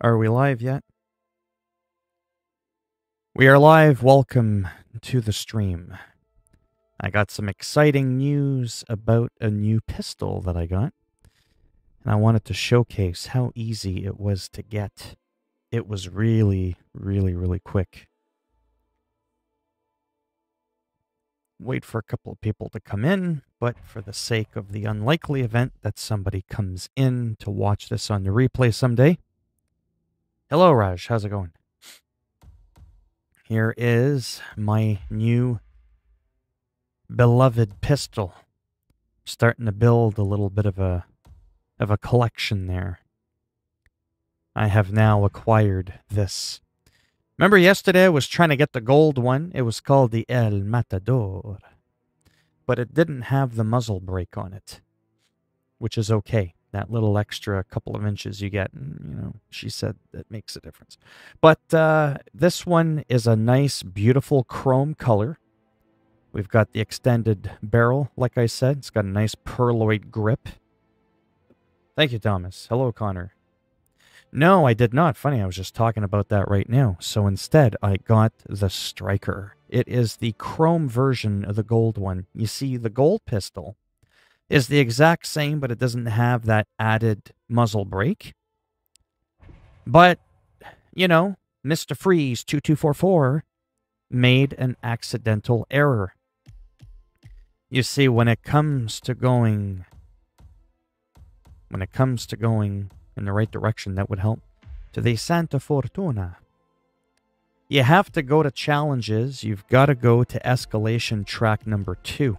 Are we live yet? We are live. Welcome to the stream. I got some exciting news about a new pistol that I got, and I wanted to showcase how easy it was to get. It was really quick. Wait for a couple of people to come in, but for the sake of the unlikely event that somebody comes in to watch this on the replay someday. Hello, Raj. How's it going? Here is my new beloved pistol. Starting to build a little bit of a collection there. I have now acquired this. Remember yesterday I was trying to get the gold one? It was called the El Matador. But it didn't have the muzzle brake on it, which is okay. That little extra couple of inches you get, she said that makes a difference. But this one is a nice, beautiful chrome color. We've got the extended barrel, like I said. It's got a nice pearloid grip. Thank you, Thomas. Hello, Connor. No, I did not. Funny, I was just talking about that right now. So instead, I got the Striker. It is the chrome version of the gold one. You see, the gold pistol is the exact same, but it doesn't have that added muzzle brake. But, Mr. Freeze 2244 made an accidental error. You see, when it comes to going in the right direction, that would help, to the Santa Fortuna, you have to go to challenges. You've got to go to escalation track number 2.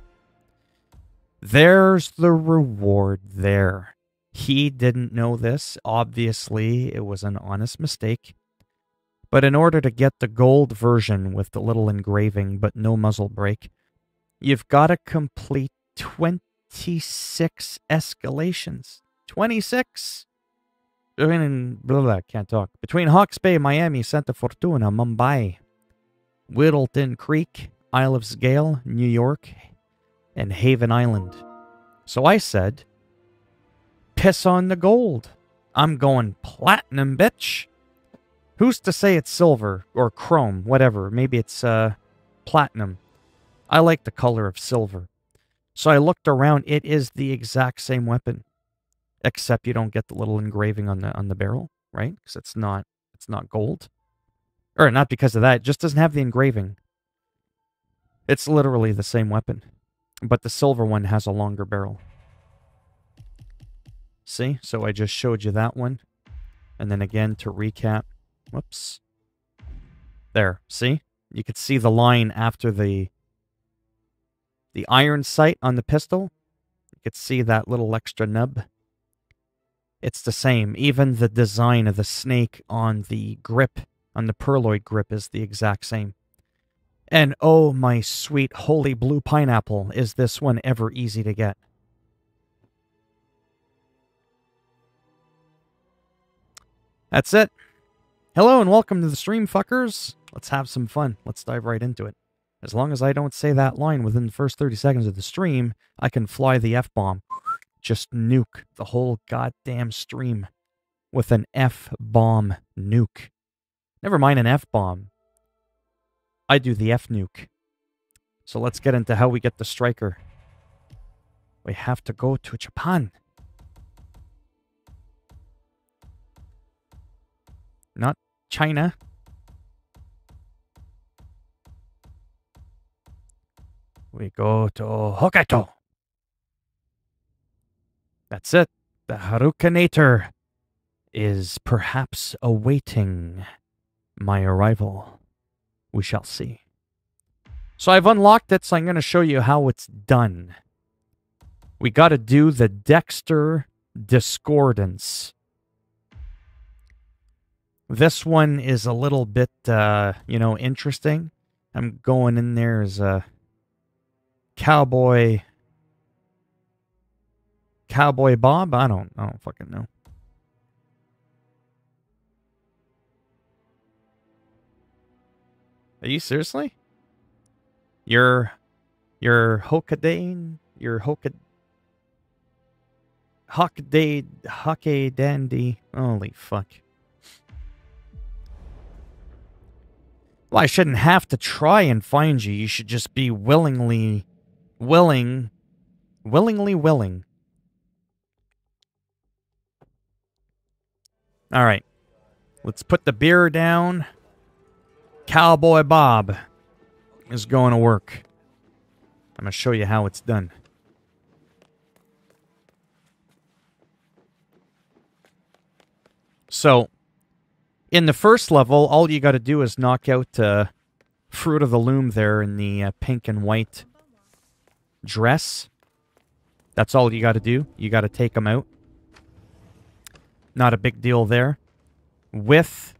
There's the reward there. He didn't know this. Obviously, it was an honest mistake. But in order to get the gold version with the little engraving but no muzzle brake, you've got to complete 26 escalations. 26! Can't talk. Between Hawke's Bay, Miami, Santa Fortuna, Mumbai, Whittleton Creek, Isle of Sgale, New York, and Haven Island. So I said, piss on the gold. I'm going platinum, bitch. Who's to say it's silver or chrome, whatever. Maybe it's platinum. I like the color of silver. So I looked around. It is the exact same weapon, except you don't get the little engraving on the barrel, right? Because it's not gold. Or not because of that. It just doesn't have the engraving. It's literally the same weapon. But the silver one has a longer barrel. See? So I just showed you that one. And then again, to recap. Whoops. There. See? You could see the line after the iron sight on the pistol. You could see that little extra nub. It's the same. Even the design of the snake on the grip, on the pearloid grip, is the exact same. And oh, my sweet holy blue pineapple, is this one ever easy to get. That's it. Hello and welcome to the stream, fuckers. Let's have some fun. Let's dive right into it. As long as I don't say that line within the first 30 seconds of the stream, I can fly the F-bomb. Just nuke the whole goddamn stream with an F-bomb nuke. Never mind an F-bomb. I do the F-nuke. So let's get into how we get the Striker. We have to go to Japan. Not China. We go to Hokkaido. That's it. The Harukanator is perhaps awaiting my arrival. We shall see. So I've unlocked it, so I'm going to show you how it's done. We got to do the Dexter Discordance. This one is a little bit, interesting. I'm going in there as a Cowboy Bob? I don't fucking know. Are you seriously? You're Hokadane? You're Hockday Dandy. Holy fuck. Well, I shouldn't have to try and find you. You should just be willingly willing. All right. Let's put the beer down. Cowboy Bob is going to work. I'm going to show you how it's done. So, in the first level, all you got to do is knock out Fruit of the Loom there in the pink and white dress. That's all you got to do. You got to take them out. Not a big deal there. With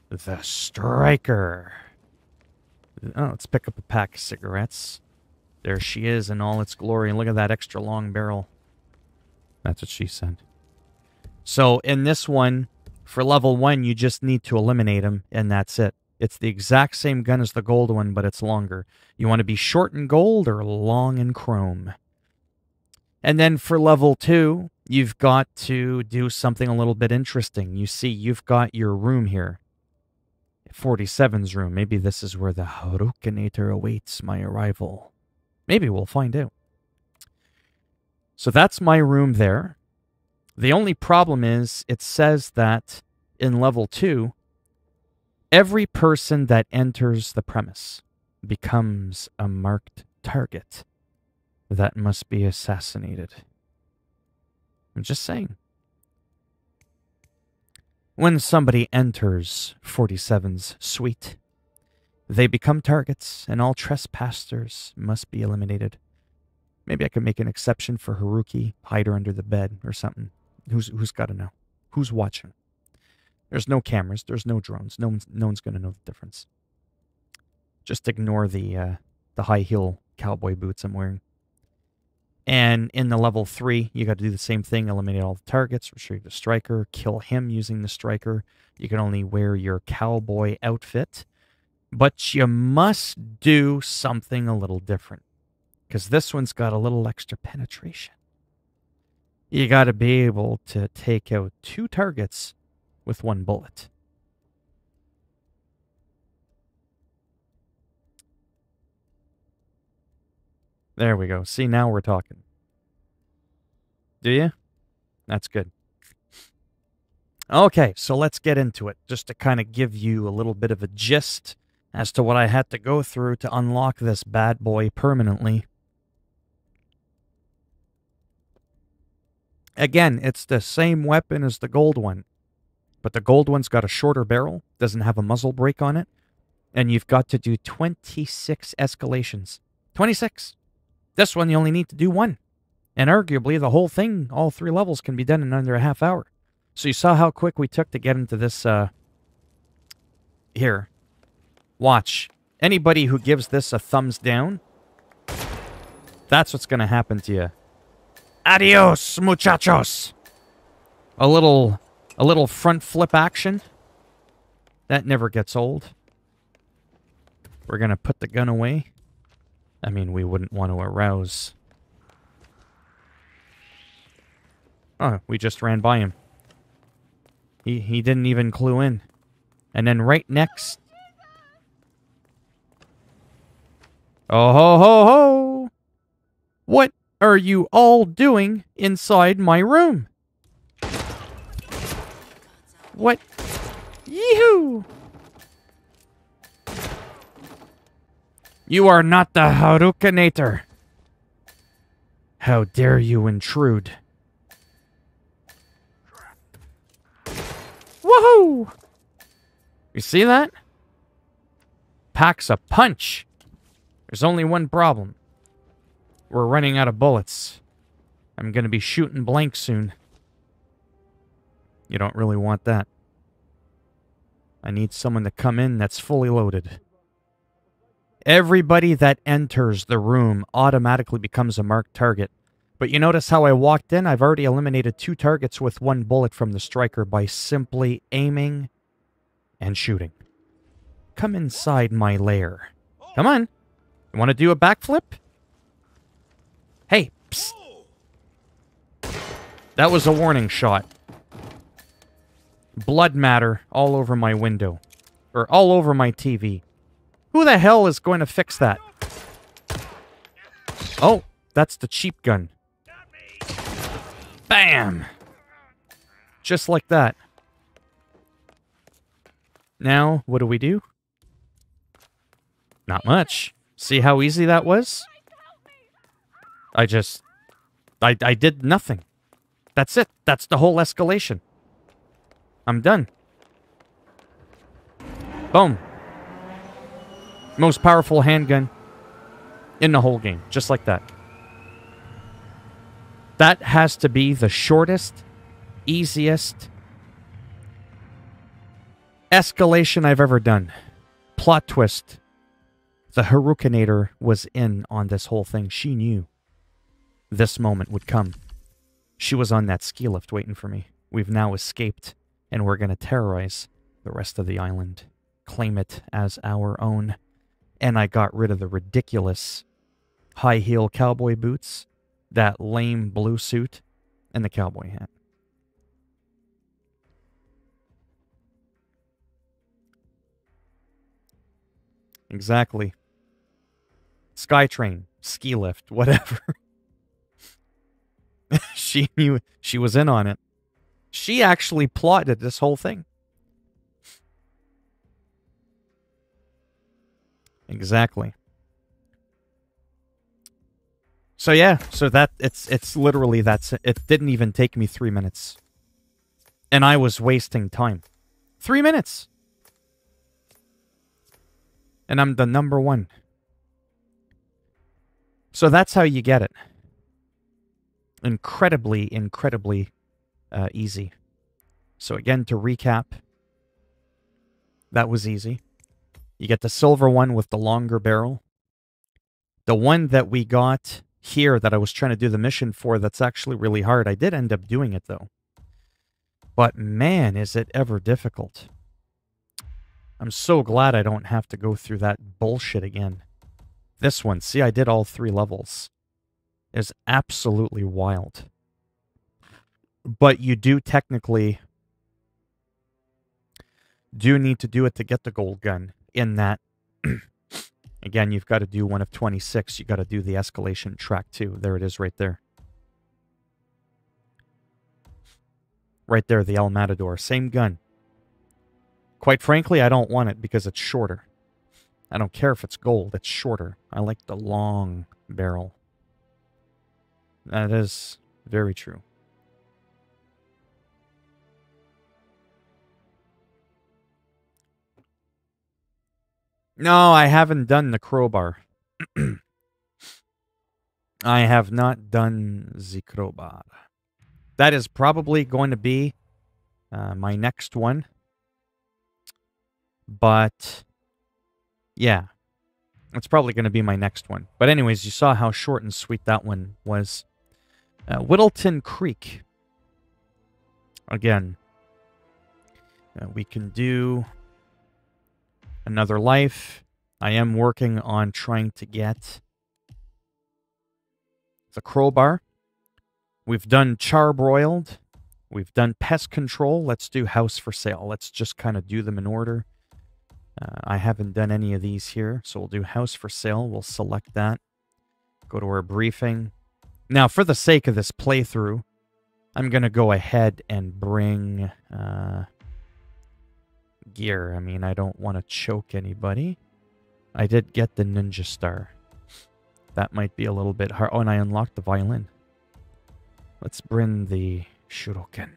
the striker. Oh, let's pick up a pack of cigarettes. There she is in all its glory. And look at that extra long barrel. That's what she said. So in this one, for level 1, you just need to eliminate him, and that's it. It's the exact same gun as the gold one, but it's longer. You want to be short in gold or long in chrome. And then for level 2, you've got to do something a little bit interesting. You see, you've got your room here. 47's room. Maybe this is where the Philminator awaits my arrival. Maybe we'll find out. So that's my room there. The only problem is it says that in level 2, every person that enters the premise becomes a marked target that must be assassinated. I'm just saying. When somebody enters 47's suite, they become targets, and all trespassers must be eliminated. Maybe I could make an exception for Haruki, hide her under the bed or something. Who's got to know? Who's watching? There's no cameras. There's no drones. No one's going to know the difference. Just ignore the high heel cowboy boots I'm wearing. And in the level 3, you got to do the same thing. Eliminate all the targets. Retrieve the striker. Kill him using the striker. You can only wear your cowboy outfit. But you must do something a little different. Because this one's got a little extra penetration. You got to be able to take out 2 targets with 1 bullet. There we go. See, now we're talking. Do you? That's good. Okay, so let's get into it. Just to kind of give you a little bit of a gist as to what I had to go through to unlock this bad boy permanently. Again, it's the same weapon as the gold one. But the gold one's got a shorter barrel, doesn't have a muzzle brake on it, and you've got to do 26 escalations. 26! This one, you only need to do 1. And arguably, the whole thing, all 3 levels, can be done in under a half hour. So you saw how quick we took to get into this, Here. Watch. Anybody who gives this a thumbs down, that's what's going to happen to you. Adios, muchachos! A little front flip action. That never gets old. We're going to put the gun away. I mean, we wouldn't want to arouse. Oh, we just ran by him. He didn't even clue in. And then right next... Oh, ho, ho, ho! What are you all doing inside my room? What? Yee-hoo! You are not the Philminator. How dare you intrude? Woohoo! You see that? Packs a punch. There's only one problem. We're running out of bullets. I'm going to be shooting blank soon. You don't really want that. I need someone to come in that's fully loaded. Everybody that enters the room automatically becomes a marked target. But you notice how I walked in? I've already eliminated 2 targets with 1 bullet from the striker by simply aiming and shooting. Come inside my lair. Come on. You want to do a backflip? Hey, psst. That was a warning shot. Blood matter all over my window. Or all over my TV. Who the hell is going to fix that? Oh, that's the cheap gun. Bam! Just like that. Now, what do we do? Not much. See how easy that was? I did nothing. That's it. That's the whole escalation. I'm done. Boom. Most powerful handgun in the whole game. Just like that. That has to be the shortest, easiest escalation I've ever done. Plot twist. The Philminator was in on this whole thing. She knew this moment would come. She was on that ski lift waiting for me. We've now escaped, and we're going to terrorize the rest of the island. Claim it as our own. And I got rid of the ridiculous high-heel cowboy boots, that lame blue suit, and the cowboy hat. Exactly. Skytrain, ski lift, whatever. She knew, she was in on it. She actually plotted this whole thing. Exactly. So yeah, so that it's literally that's it. It didn't even take me 3 minutes. And I was wasting time. 3 minutes. And I'm the number one. So that's how you get it. Incredibly easy. So again, to recap, that was easy. You get the silver one with the longer barrel. The one that we got here that I was trying to do the mission for, that's actually really hard. I did end up doing it, though. But man, is it ever difficult. I'm so glad I don't have to go through that bullshit again. This one, see, I did all 3 levels. Is absolutely wild. But you do technically need to do it to get the gold gun, in that again, you've got to do one of 26. You got to do the escalation track too. There it is right there. Right there, the El Matador. Same gun. Quite frankly, I don't want it because it's shorter. I don't care if it's gold. It's shorter. I like the long barrel. That is very true. No, I haven't done the crowbar. I have not done the crowbar. That is probably going to be my next one. But, yeah. It's probably going to be my next one. But anyways, you saw how short and sweet that one was. Whittleton Creek. Again, we can do another life. I am working on trying to get the crowbar. We've done charbroiled. We've done pest control. Let's do house for sale. Let's just kind of do them in order. I haven't done any of these here, so we'll do house for sale. We'll select that. Go to our briefing. Now, for the sake of this playthrough, I'm going to go ahead and bring gear. I mean, I don't want to choke anybody. I did get the Ninja Star. That might be a little bit hard. Oh, and I unlocked the violin. Let's bring the Shuriken.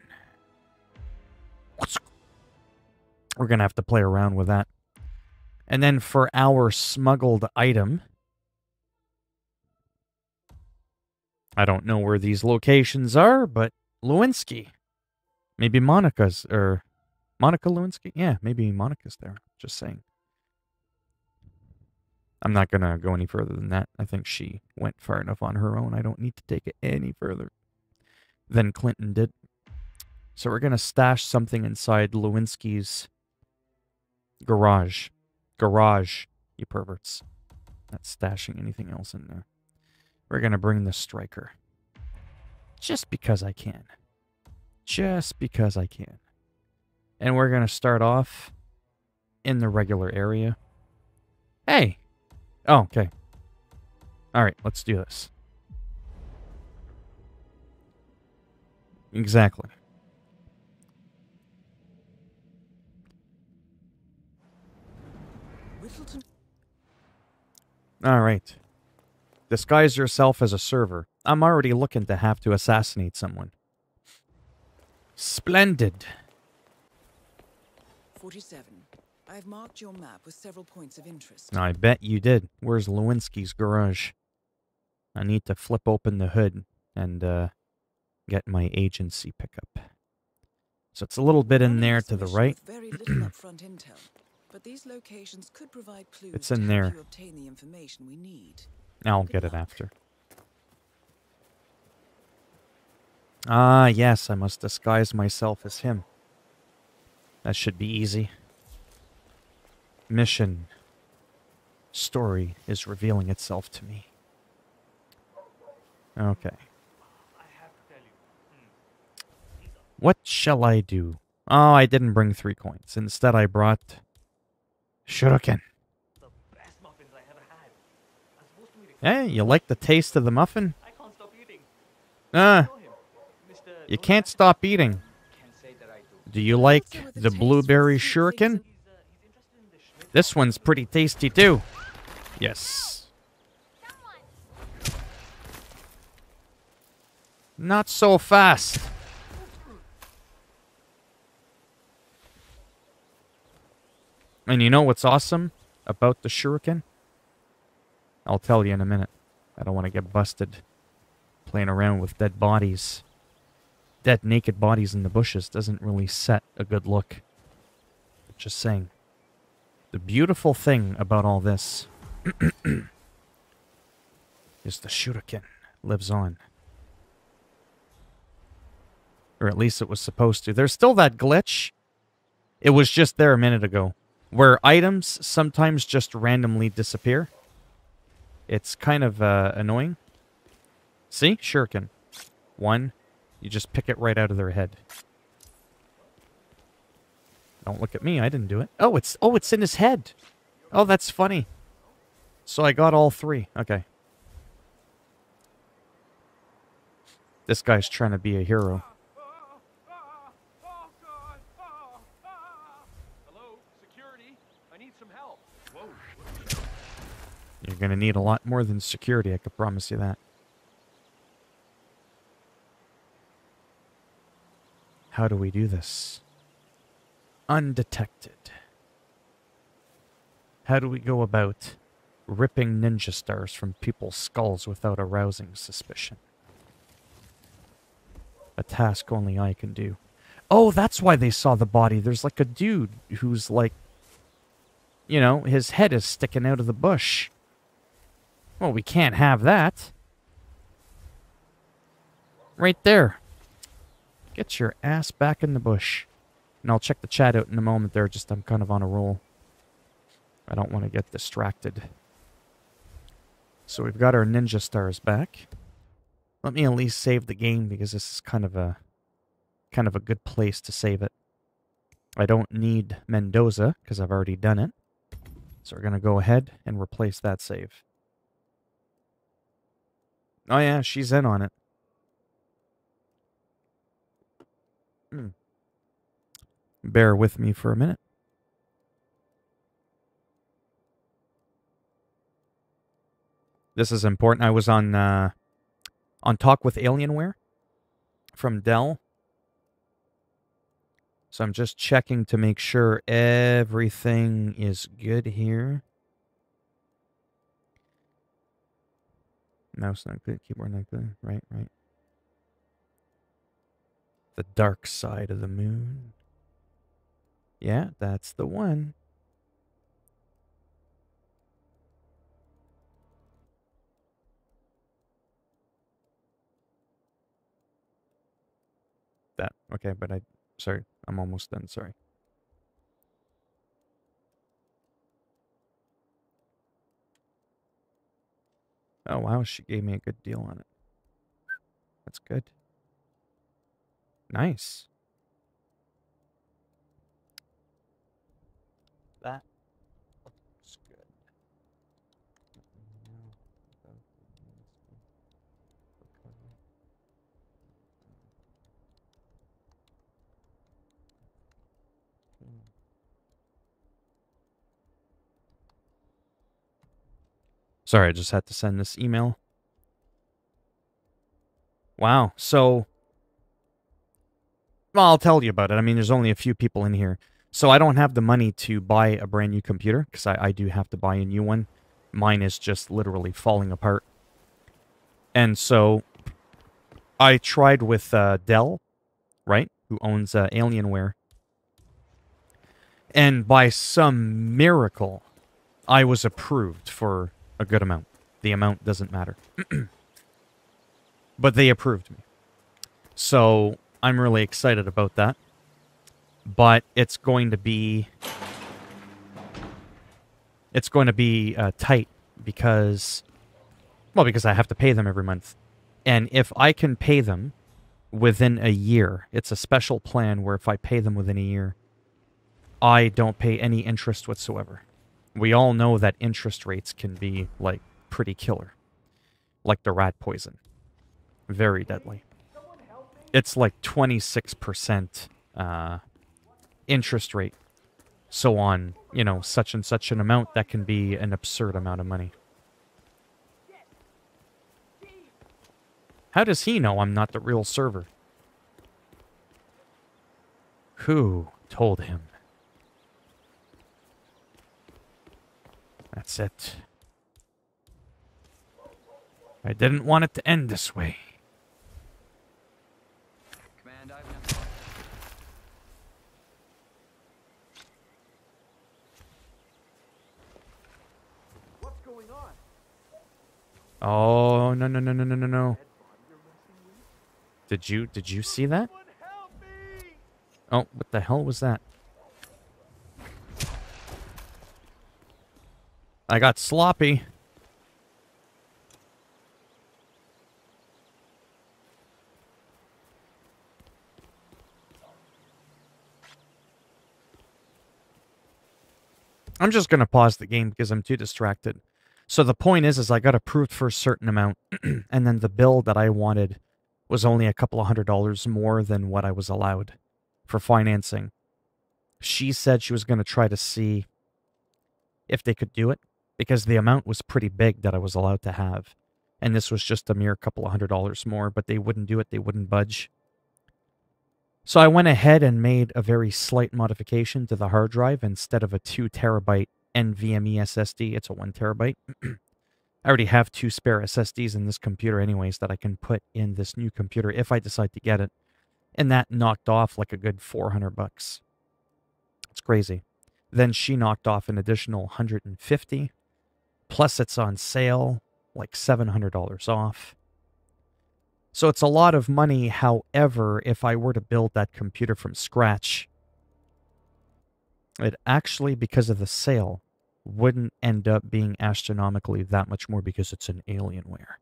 We're going to have to play around with that. And then for our smuggled item, I don't know where these locations are, but Lewinsky. Maybe Monica's, or Monica Lewinsky? Yeah, maybe Monica's there. Just saying. I'm not going to go any further than that. I think she went far enough on her own. I don't need to take it any further than Clinton did. So we're going to stash something inside Lewinsky's garage. Garage, you perverts. Not stashing anything else in there. We're going to bring the striker. Just because I can. Just because I can. And we're going to start off in the regular area. Hey! Oh, okay. Alright, let's do this. Exactly. Alright. Disguise yourself as a server. I'm already looking to have to assassinate someone. Splendid. 47. I've marked your map with several points of interest. I bet you did. Where's Lewinsky's garage? I need to flip open the hood and get my agency pickup. So it's a little bit in there to the right. Very little upfront intel, but these locations could provide clues It's to in help there. you obtain the information we need. I'll Good get it luck. after. Ah, yes, I must disguise myself as him. That should be easy. Mission. Story is revealing itself to me. Okay. What shall I do? Oh, I didn't bring 3 coins. Instead, I brought shuriken. Hey, you like the taste of the muffin? You can't stop eating. Do you like the blueberry shuriken? This one's pretty tasty too. Yes. Not so fast. And you know what's awesome about the shuriken? I'll tell you in a minute. I don't want to get busted playing around with dead bodies. Dead naked bodies in the bushes doesn't really set a good look. Just saying. The beautiful thing about all this is the shuriken lives on. Or at least it was supposed to. There's still that glitch. It was just there a minute ago, where items sometimes just randomly disappear. It's kind of annoying. See? Shuriken. 1. You just pick it right out of their head. Don't look at me. I didn't do it. Oh, it's in his head. Oh, that's funny. So I got all 3. Okay. This guy's trying to be a hero. Hello, security. I need some help. Whoa. You're going to need a lot more than security, I can promise you that. How do we do this? Undetected. How do we go about ripping ninja stars from people's skulls without arousing suspicion? A task only I can do. Oh, that's why they saw the body. There's like a dude who's like, you know, his head is sticking out of the bush. Well, we can't have that. Right there. Get your ass back in the bush. And I'll check the chat out in a moment there, just I'm kind of on a roll. I don't want to get distracted. So we've got our ninja stars back. Let me at least save the game because this is kind of a good place to save it. I don't need Mendoza because I've already done it. So we're going to go ahead and replace that save. Oh yeah, she's in on it. Bear with me for a minute. This is important. I was on Talk with Alienware from Dell. So I'm just checking to make sure everything is good here. Mouse not good, keyboard not good. Right. The dark side of the moon. Yeah, that's the one. That. Okay, but sorry, I'm almost done, sorry. Oh, wow, she gave me a good deal on it. That's good. Nice. That looks good. Sorry, I just had to send this email. Wow. So, well, I'll tell you about it. I mean, there's only a few people in here. So I don't have the money to buy a brand new computer, because I do have to buy a new one. Mine is just literally falling apart. And so I tried with Dell, right, who owns Alienware. And by some miracle, I was approved for a good amount. The amount doesn't matter. But they approved me. So I'm really excited about that. But it's going to be tight because I have to pay them every month. And if I can pay them within a year, it's a special plan where if I pay them within a year, I don't pay any interest whatsoever. We all know that interest rates can be, like, pretty killer. Like the rat poison. Very deadly. It's like 26% interest rate. So on, you know, such and such an amount, that can be an absurd amount of money. How does he know I'm not the real server? Who told him? That's it. I didn't want it to end this way. Command, I've nothing. What's going on? Oh, no, no, no, no, no, no, no. Did you see that? Someone help me! Oh, what the hell was that? I got sloppy. I'm just going to pause the game because I'm too distracted. So the point is I got approved for a certain amount, and then the bill that I wanted was only a couple of $100 more than what I was allowed for financing. She said she was going to try to see if they could do it, because the amount was pretty big that I was allowed to have. And this was just a mere couple of $100 more, but they wouldn't do it. They wouldn't budge. So I went ahead and made a very slight modification to the hard drive. Instead of a 2 terabyte NVMe SSD, it's a 1 terabyte. I already have 2 spare SSDs in this computer anyways that I can put in this new computer if I decide to get it. And that knocked off like a good $400. It's crazy. Then she knocked off an additional 150. Plus it's on sale, like $700 off. So it's a lot of money. However, if I were to build that computer from scratch, it actually, because of the sale, wouldn't end up being astronomically that much more because it's an Alienware,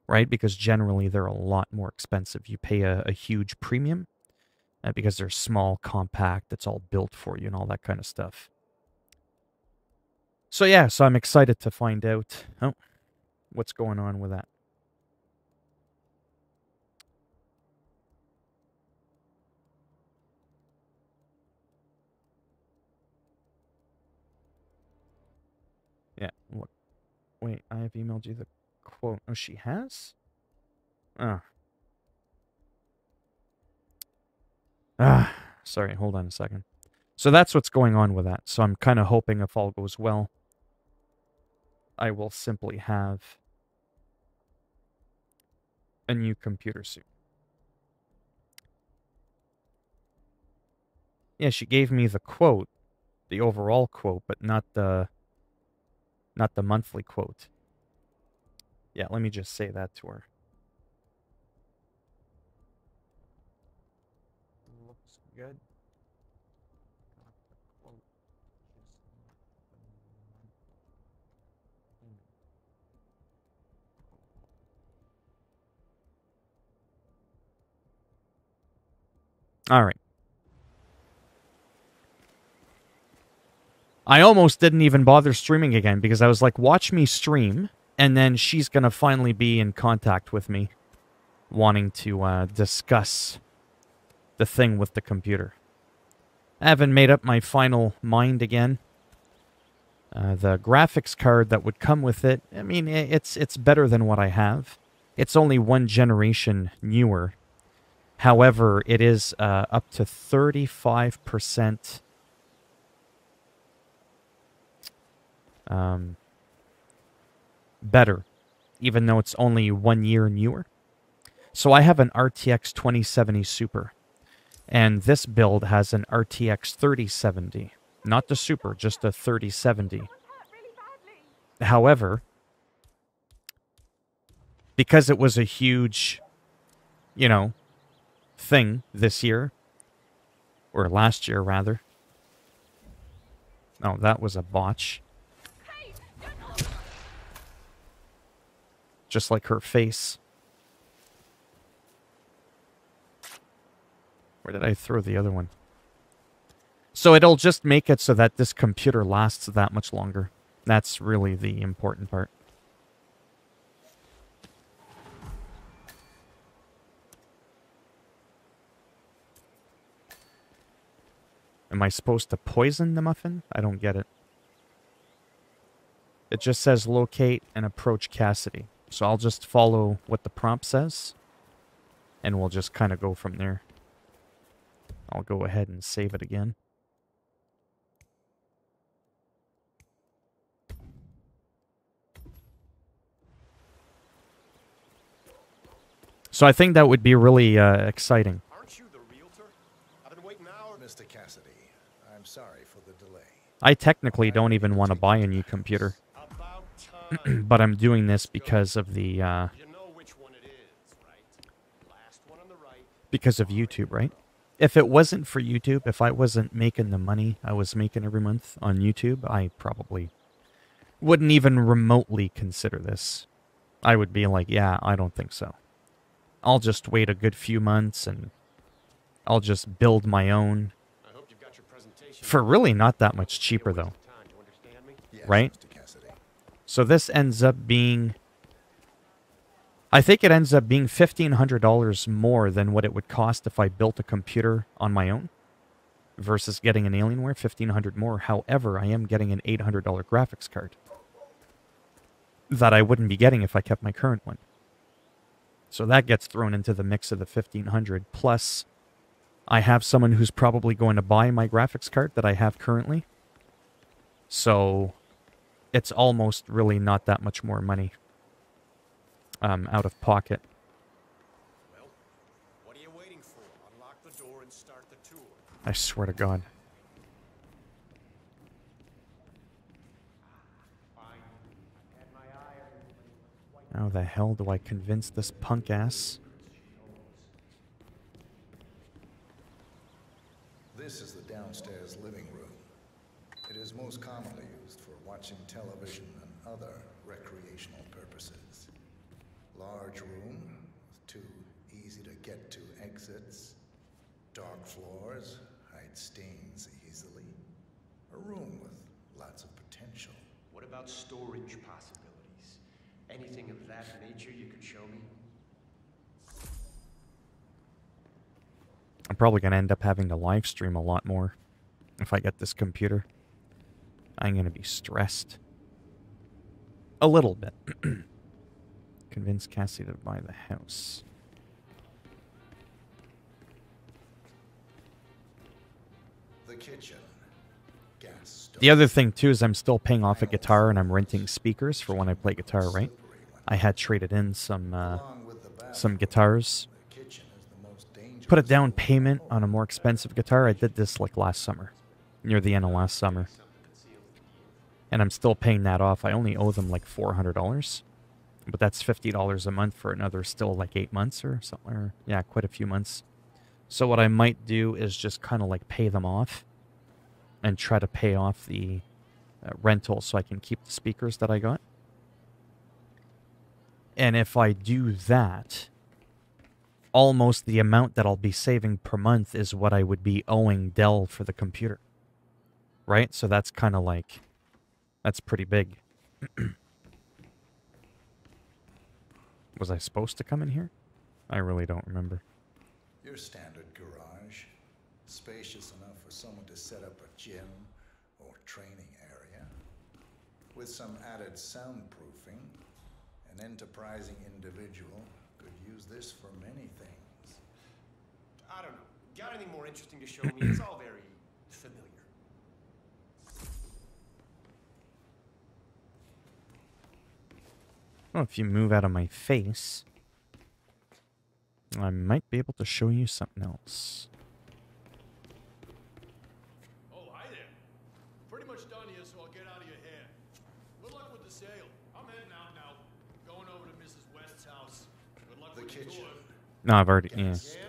right? Because generally they're a lot more expensive. You pay a huge premium because they're small, compact, it's all built for you and all that kind of stuff. So yeah, so I'm excited to find out what's going on with that. Yeah, look. Wait, I have emailed you the quote. Oh, she has? Oh. Sorry, hold on a second. So that's what's going on with that. So I'm kind of hoping if all goes well, I will simply have a new computer soon. Yeah, she gave me the quote, the overall quote, but not the monthly quote. Yeah, let me just say that to her. Looks good. All right. I almost didn't even bother streaming again because I was like, watch me stream, and then she's going to finally be in contact with me, wanting to discuss the thing with the computer. I haven't made up my final mind again. The graphics card that would come with it, I mean, it's better than what I have. It's only one generation newer. However, it is up to 35% better, even though it's only 1 year newer. So I have an RTX 2070 Super, and this build has an RTX 3070. Not the Super, just a 3070. However, because it was a huge, you know, thing this year, or last year rather. Oh, that was a botch. Just like her face. Where did I throw the other one? So it'll just make it so that this computer lasts that much longer. That's really the important part. Am I supposed to poison the muffin? I don't get it. It just says locate and approach Cassidy. So I'll just follow what the prompt says. And we'll just kind of go from there. I'll go ahead and save it again. So I think that would be really exciting. Aren't you the realtor? I've been waiting hours. Mr. Cassidy, I'm sorry for the delay. I technically don't even want to buy a new computer. But I'm doing this because of the You know which one it is, right? Last one on the right. because of YouTube, right? If it wasn't for YouTube, if I wasn't making the money I was making every month on YouTube, I probably wouldn't even remotely consider this. I would be like, yeah, I don't think so. I'll just wait a good few months and I'll just build my own. I hope you've got your presentation. For really not that much cheaper, though. Yes, right? Mr. Cassidy. So this ends up being... I think it ends up being $1,500 more than what it would cost if I built a computer on my own versus getting an Alienware, $1,500 more. However, I am getting an $800 graphics card that I wouldn't be getting if I kept my current one. So that gets thrown into the mix of the $1,500. Plus, I have someone who's probably going to buy my graphics card that I have currently. So it's almost really not that much more money out of pocket. Well, what are you waiting for? Unlock the door and start the tour. I swear to God. How the hell do I convince this punk ass? This is the downstairs living room. It is most commonly used for watching television and other recreational purposes. Large room with two easy-to-get-to exits. Dark floors, hide stains easily. A room with lots of potential. What about storage possibilities? Anything of that nature you could show me? I'm probably going to end up having to live stream a lot more if I get this computer. I'm going to be stressed. A little bit. Convince Cassie to buy the house. The kitchen. Gas stove. The other thing, too, is I'm still paying off a guitar and I'm renting speakers for when I play guitar, right? I had traded in some guitars. The kitchen is the most dangerous. Put a down payment on a more expensive guitar. I did this like last summer. Near the end of last summer. And I'm still paying that off. I only owe them like $400. But that's $50 a month for another still like 8 months or something. Or, yeah, quite a few months. So what I might do is just kind of like pay them off. And try to pay off the rental so I can keep the speakers that I got. And if I do that, almost the amount that I'll be saving per month is what I would be owing Dell for the computer. Right? So that's kind of like, that's pretty big. Was I supposed to come in here? I really don't remember. Your standard garage. Spacious enough for someone to set up a gym or training area. With some added soundproofing, an enterprising individual could use this for many things. I don't know. Got anything more interesting to show me? It's all very familiar. Well, if you move out of my face, I might be able to show you something else. Oh, hi there. Pretty much done here, so I'll get out of your hair. Good luck with the sale. I'm heading out now. Going over to Mrs. West's house. Good luck The with kitchen. the tour. No, I've already, yeah. Stove.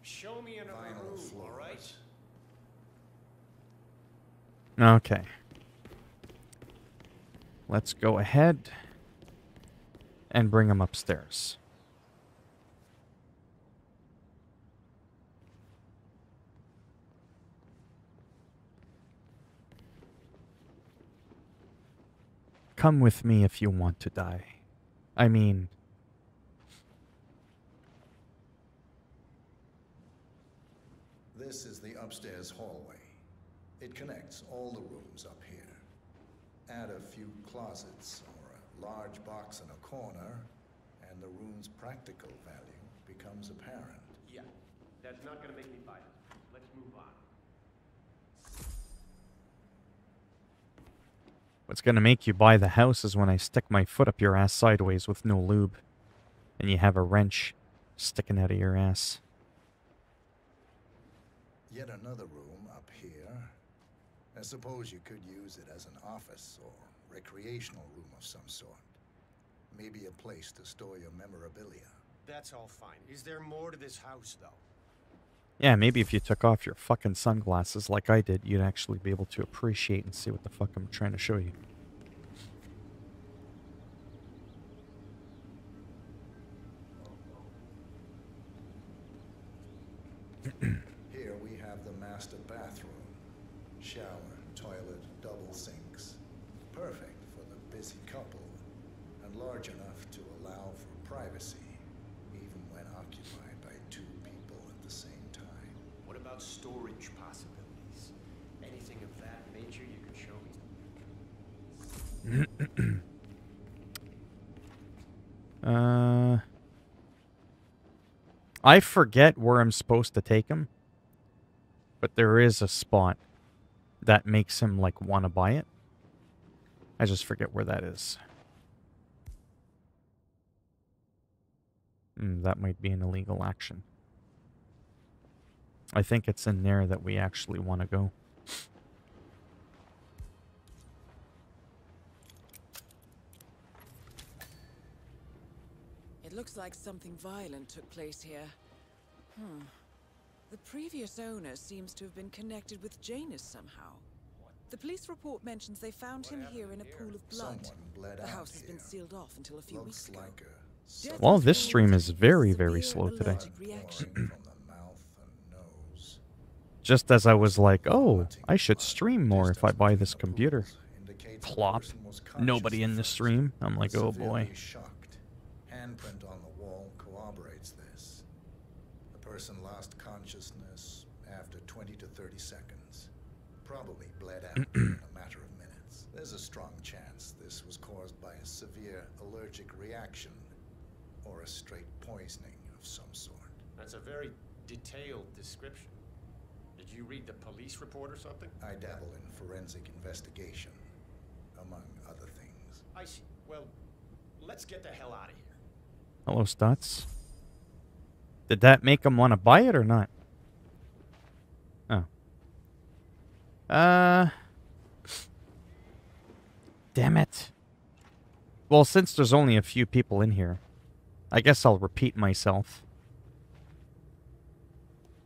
Show me another Vinyl room, floors. all right? Okay. Let's go ahead and bring him upstairs. Come with me if you want to die. I mean... This is the upstairs hallway. It connects all the rooms up here. Add a few closets or a large box in a corner, and the room's practical value becomes apparent. Yeah. That's not gonna make me buy it. Let's move on. What's gonna make you buy the house is when I stick my foot up your ass sideways with no lube. And you have a wrench sticking out of your ass. Yet another room up here. I suppose you could use it as an office or recreational room of some sort. Maybe a place to store your memorabilia. That's all fine. Is there more to this house, though? Yeah, maybe if you took off your fucking sunglasses like I did, you'd actually be able to appreciate and see what the fuck I'm trying to show you. Here we have the master bathroom. Shower, toilet, double sinks. Perfect for the busy couple, and large enough to allow for privacy, even when occupied by two people at the same time. What about storage possibilities? Anything of that nature you could show me? I forget where I'm supposed to take him, but there is a spot that makes him, like, want to buy it. I just forget where that is. That might be an illegal action. I think it's in there that we actually want to go. It looks like something violent took place here. The previous owner seems to have been connected with Janus somehow. The police report mentions they found him here in a pool of blood. Someone bled The out house has here. been sealed off until a few weeks Looks ago. like a Death Well, was this ruled stream is to be very, severe very slow today. allergic reaction. pouring from the mouth and nose. Just as I was like, oh, I should stream more if I buy this computer. Indicates the Plop. person was Nobody in the conscious stream. I'm like, oh severely boy. shocked. Handprint on the wall corroborates this. The person lost consciousness after 20 to 30 seconds. Probably bled out in a matter of minutes. There's a strong chance this was caused by a severe allergic reaction or a straight poisoning of some sort. That's a very detailed description. Did you read the police report or something? I dabble in forensic investigation, among other things. I see. Well, let's get the hell out of here. Hello, Stutz. Did that make him want to buy it or not? Oh. Damn it. Well, since there's only a few people in here, I guess I'll repeat myself.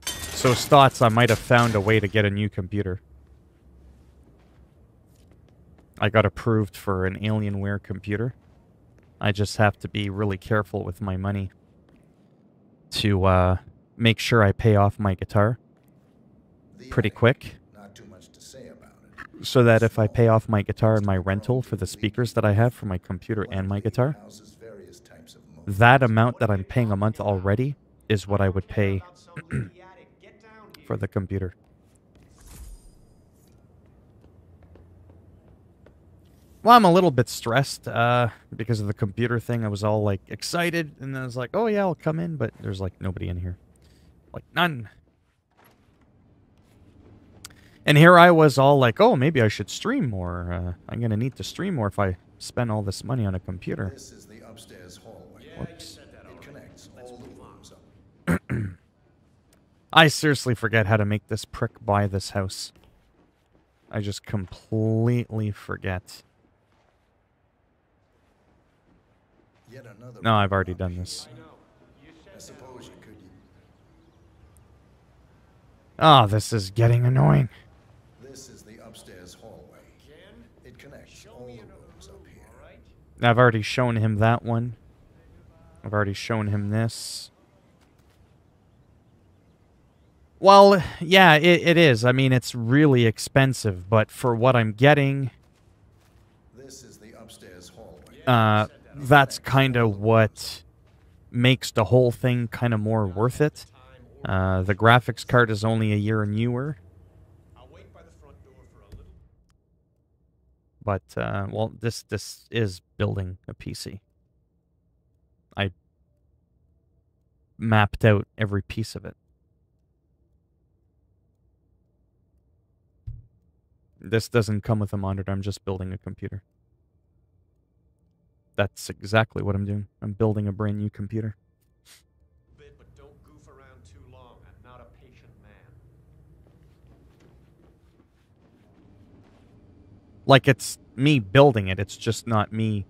So, Stotts, I might have found a way to get a new computer. I got approved for an Alienware computer. I just have to be really careful with my money to make sure I pay off my guitar pretty quick. Not too much to say about it. So that if I pay off my guitar and my rental for the speakers that I have for my computer and my guitar, Houses various types of modes. that amount that I'm paying a month already is what I would pay for the computer. Well, I'm a little bit stressed because of the computer thing. I was all like excited, and then I was like, "Oh yeah, I'll come in," but there's like nobody in here, like none. And here I was all like, "Oh, maybe I should stream more. I'm gonna need to stream more if I spend all this money on a computer." This is the upstairs hallway. Whoops. It connects all the rooms up. I seriously forget how to make this prick buy this house. I just completely forget. Yet another No, I've room already up done here. this. I suppose you could. Oh, this is getting annoying. This is the upstairs hallway. It connects all the rooms up here. I've already shown him that one. I've already shown him this. Well, yeah, it is. I mean, it's really expensive, but for what I'm getting, This is the upstairs hallway. that's kind of what makes the whole thing kind of more worth it. The graphics card is only a year newer. I'll wait by the front door for a little. But, well, this is building a PC. I mapped out every piece of it. This doesn't come with a monitor. I'm just building a computer. That's exactly what I'm doing. I'm building a brand new computer. Bit, but don't goof around too long. I'm not a patient man. Like, it's me building it. It's just not me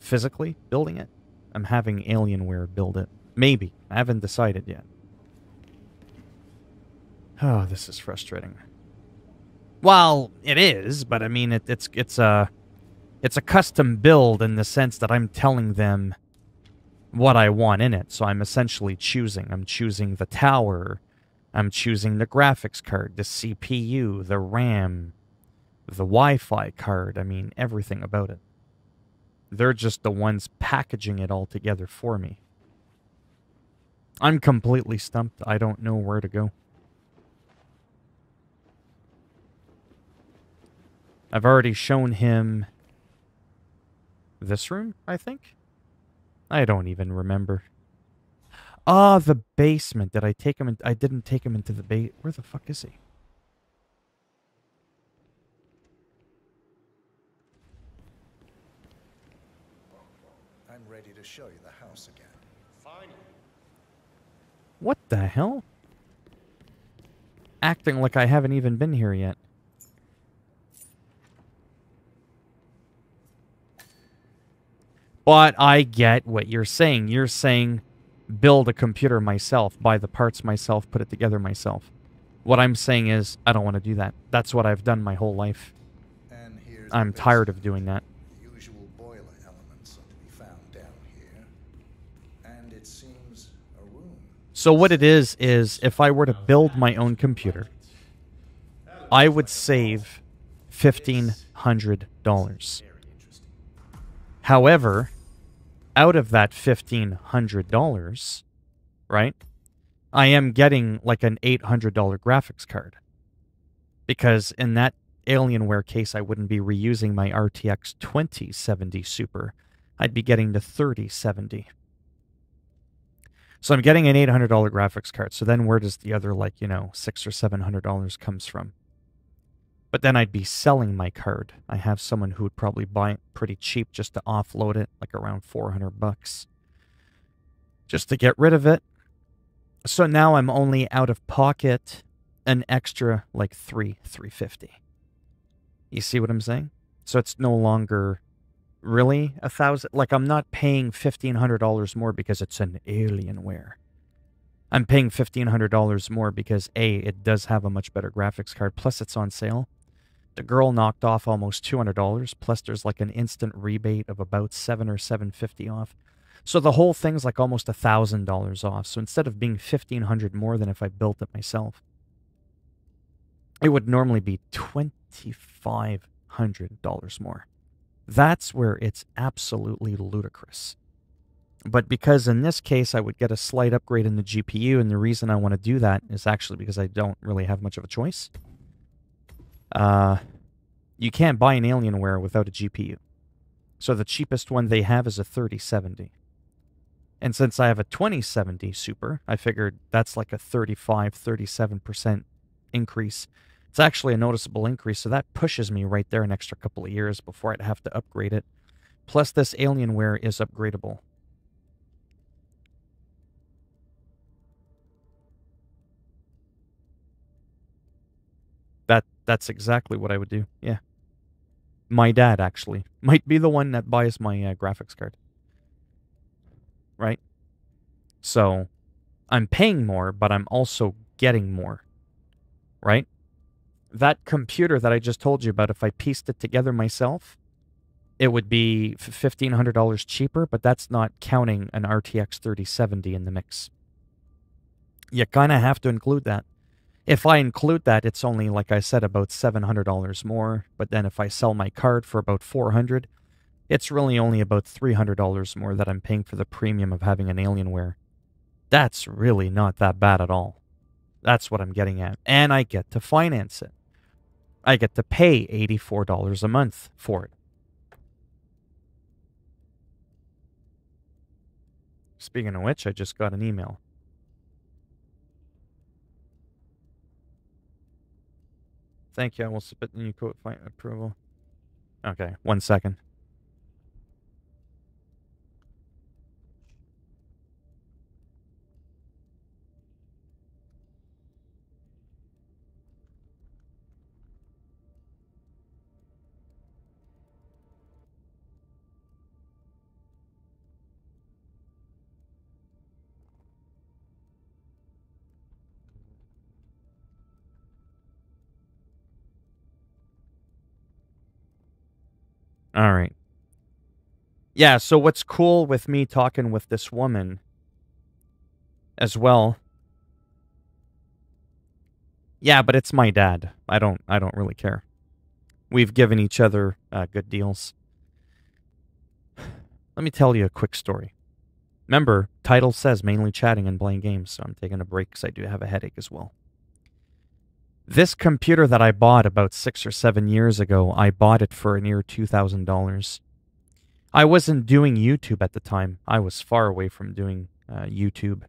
physically building it. I'm having Alienware build it. Maybe. I haven't decided yet. Oh, this is frustrating. Well, it is, but I mean, it's a custom build in the sense that I'm telling them what I want in it. So I'm essentially choosing. I'm choosing the tower. I'm choosing the graphics card, the CPU, the RAM, the Wi-Fi card. I mean, everything about it. They're just the ones packaging it all together for me. I'm completely stumped. I don't know where to go. I've already shown him this room, I think? I don't even remember. Ah, the basement. Did I take him in? I didn't take him into the base. Where the fuck is he? I'm ready to show you the house again. Fine. What the hell? Acting like I haven't even been here yet. But I get what you're saying. You're saying build a computer myself, buy the parts myself, put it together myself. What I'm saying is I don't want to do that. That's what I've done my whole life. And here's I'm the tired of basement. doing that. The usual boiler elements are to be found down here. And it seems a room. So what it is if I were to build my own computer, I would save $1,500. Very interesting. However, out of that $1,500, right, I am getting like an $800 graphics card. Because in that Alienware case, I wouldn't be reusing my RTX 2070 Super. I'd be getting the 3070. So I'm getting an $800 graphics card. So then where does the other, like, you know, $600 or $700 comes from? But then I'd be selling my card. I have someone who would probably buy it pretty cheap just to offload it, like around $400, just to get rid of it. So now I'm only out of pocket an extra like $350. You see what I'm saying? So it's no longer really $1,000. Like, I'm not paying $1,500 more because it's an Alienware. I'm paying $1,500 more because A, it does have a much better graphics card, plus it's on sale. The girl knocked off almost $200, plus there's like an instant rebate of about $700 or $750 off. So the whole thing's like almost $1,000 off. So instead of being $1,500 more than if I built it myself, it would normally be $2,500 more. That's where it's absolutely ludicrous. But because in this case I would get a slight upgrade in the GPU, and the reason I want to do that is actually because I don't really have much of a choice. You can't buy an Alienware without a GPU. So the cheapest one they have is a 3070. And since I have a 2070 Super, I figured that's like a 37% increase. It's actually a noticeable increase, so that pushes me right there an extra couple of years before I'd have to upgrade it. Plus, this Alienware is upgradable. That's exactly what I would do, yeah. My dad, actually, might be the one that buys my graphics card. Right? So, I'm paying more, but I'm also getting more. Right? That computer that I just told you about, if I pieced it together myself, it would be $1,500 cheaper, but that's not counting an RTX 3070 in the mix. You kind of have to include that. If I include that, it's only, like I said, about $700 more. But then if I sell my card for about $400, it's really only about $300 more that I'm paying for the premium of having an Alienware. That's really not that bad at all. That's what I'm getting at. And I get to finance it. I get to pay $84 a month for it. Speaking of which, I just got an email. Thank you. I will submit the new code for approval. Okay, 1 second. All right. Yeah, so what's cool with me talking with this woman as well. Yeah, but it's my dad. I don't really care. We've given each other good deals. Let me tell you a quick story. Remember, title says mainly chatting and playing games, so I'm taking a break because I do have a headache as well. This computer that I bought about 6 or 7 years ago, I bought it for near $2,000. I wasn't doing YouTube at the time. I was far away from doing YouTube.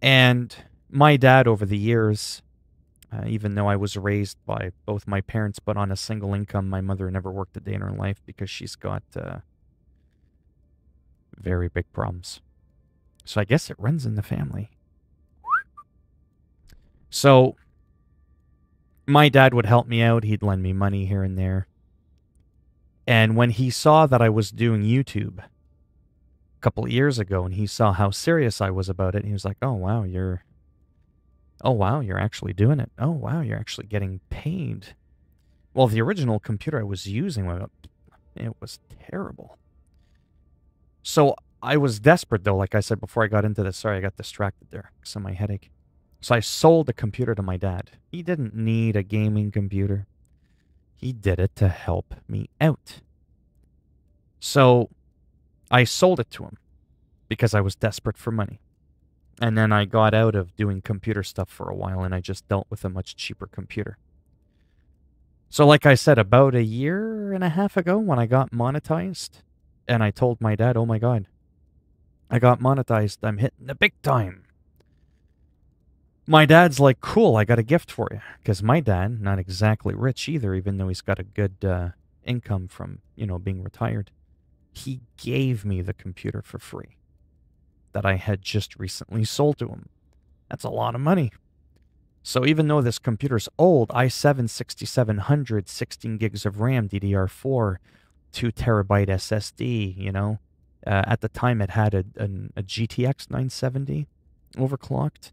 And my dad, over the years, even though I was raised by both my parents but on a single income, my mother never worked a day in her life because she's got very big problems. So I guess it runs in the family. So my dad would help me out. He'd lend me money here and there. And when he saw that I was doing YouTube a couple of years ago, and he saw how serious I was about it, he was like, oh, wow, you're actually doing it. Oh, wow, you're actually getting paid. Well, the original computer I was using, it was terrible. So I was desperate, though, like I said before I got into this. Sorry, I got distracted there because of my headache. So I sold the computer to my dad. He didn't need a gaming computer. He did it to help me out. So I sold it to him because I was desperate for money. And then I got out of doing computer stuff for a while, and I just dealt with a much cheaper computer. So like I said, about a year and a half ago when I got monetized, and I told my dad, oh my God, I got monetized. I'm hitting the big time. My dad's like, cool, I got a gift for you. Because my dad, not exactly rich either, even though he's got a good income from, being retired. He gave me the computer for free that I had just recently sold to him. That's a lot of money. So even though this computer's old, i7 6700, 16 gigs of RAM, DDR4, 2 terabyte SSD, at the time it had a GTX 970 overclocked.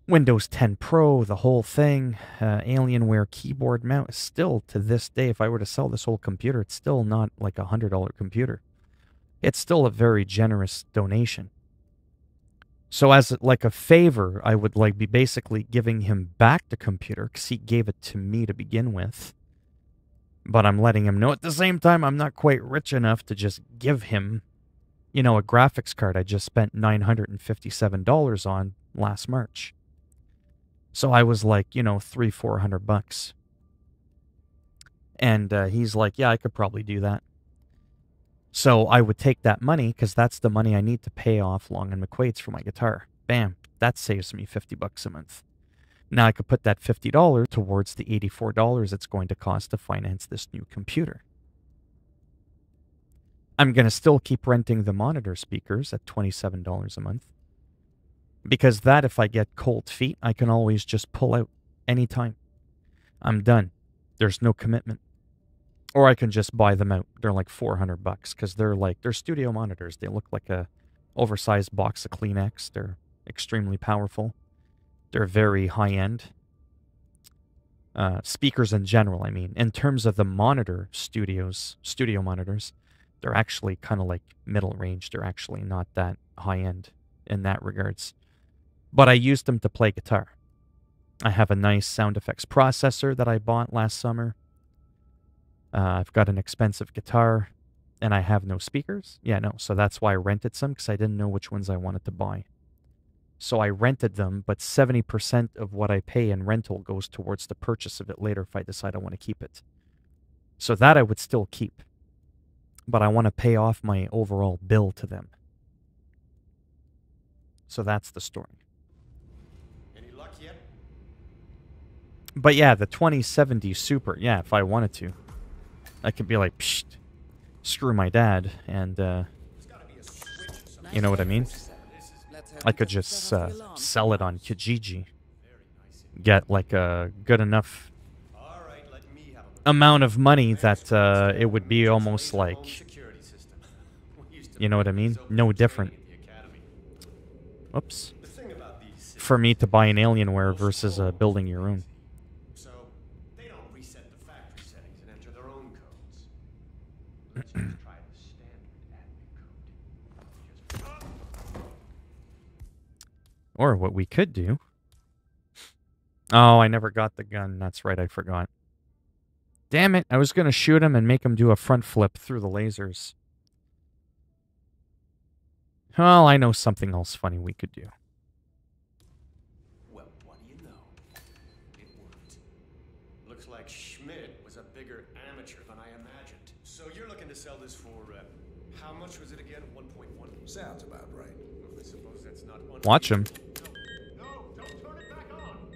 Windows 10 Pro, the whole thing, Alienware keyboard mouse. Still, to this day, if I were to sell this whole computer, it's still not like a $100 computer. It's still a very generous donation. So as like a favor, I would be basically giving him back the computer because he gave it to me to begin with. But I'm letting him know at the same time I'm not quite rich enough to just give him, a graphics card I just spent $957 on last March. So I was like, $300-400. And he's like, yeah, I could probably do that. So I would take that money, because that's the money I need to pay off Long and McQuaid's for my guitar. Bam, that saves me $50 a month. Now I could put that $50 towards the $84 it's going to cost to finance this new computer. I'm going to still keep renting the monitor speakers at $27 a month. Because that, if I get cold feet, I can always just pull out anytime. I'm done. There's no commitment. Or I can just buy them out. They're like $400 because they're studio monitors. They look like a oversized box of Kleenex. They're extremely powerful. They're very high-end. Speakers in general, I mean. In terms of the studio monitors, they're actually kind of like middle range. They're actually not that high-end in that regards. But I used them to play guitar. I have a nice sound effects processor that I bought last summer. I've got an expensive guitar, and I have no speakers. Yeah, no, so that's why I rented some, because I didn't know which ones I wanted to buy. So I rented them, but 70% of what I pay in rental goes towards the purchase of it later if I decide I want to keep it. So that I would still keep. But I want to pay off my overall bill to them. So that's the story. Any luck yet? But yeah, the 2070 Super, yeah, if I wanted to. I could be like, psht, screw my dad, and, you know what I mean? I could just sell it on Kijiji. Get like a good enough amount of money that it would be almost like, you know what I mean? No different. Oops. For me to buy an Alienware versus building your own. Or what we could do. Oh, I never got the gun. That's right, I forgot. Damn it, I was going to shoot him and make him do a front flip through the lasers. Well, I know something else funny we could do. Well, what do you know? It worked. Looks like Schmidt was a bigger amateur than I imagined. So you're looking to sell this for, how much was it again? 1.1? Sounds about right. Well, I suppose that's not one. Watch him. No, don't turn it back on.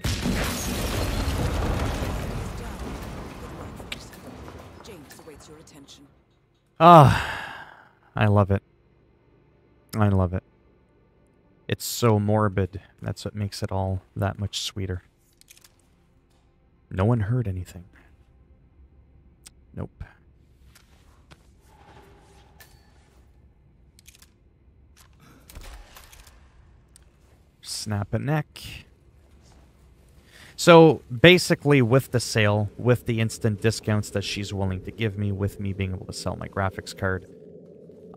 James awaits your attention. Ah, I love it. I love it. It's so morbid. That's what makes it all that much sweeter. No one heard anything. Nope. Snap a neck. So basically with the sale, with the instant discounts that she's willing to give me, with me being able to sell my graphics card,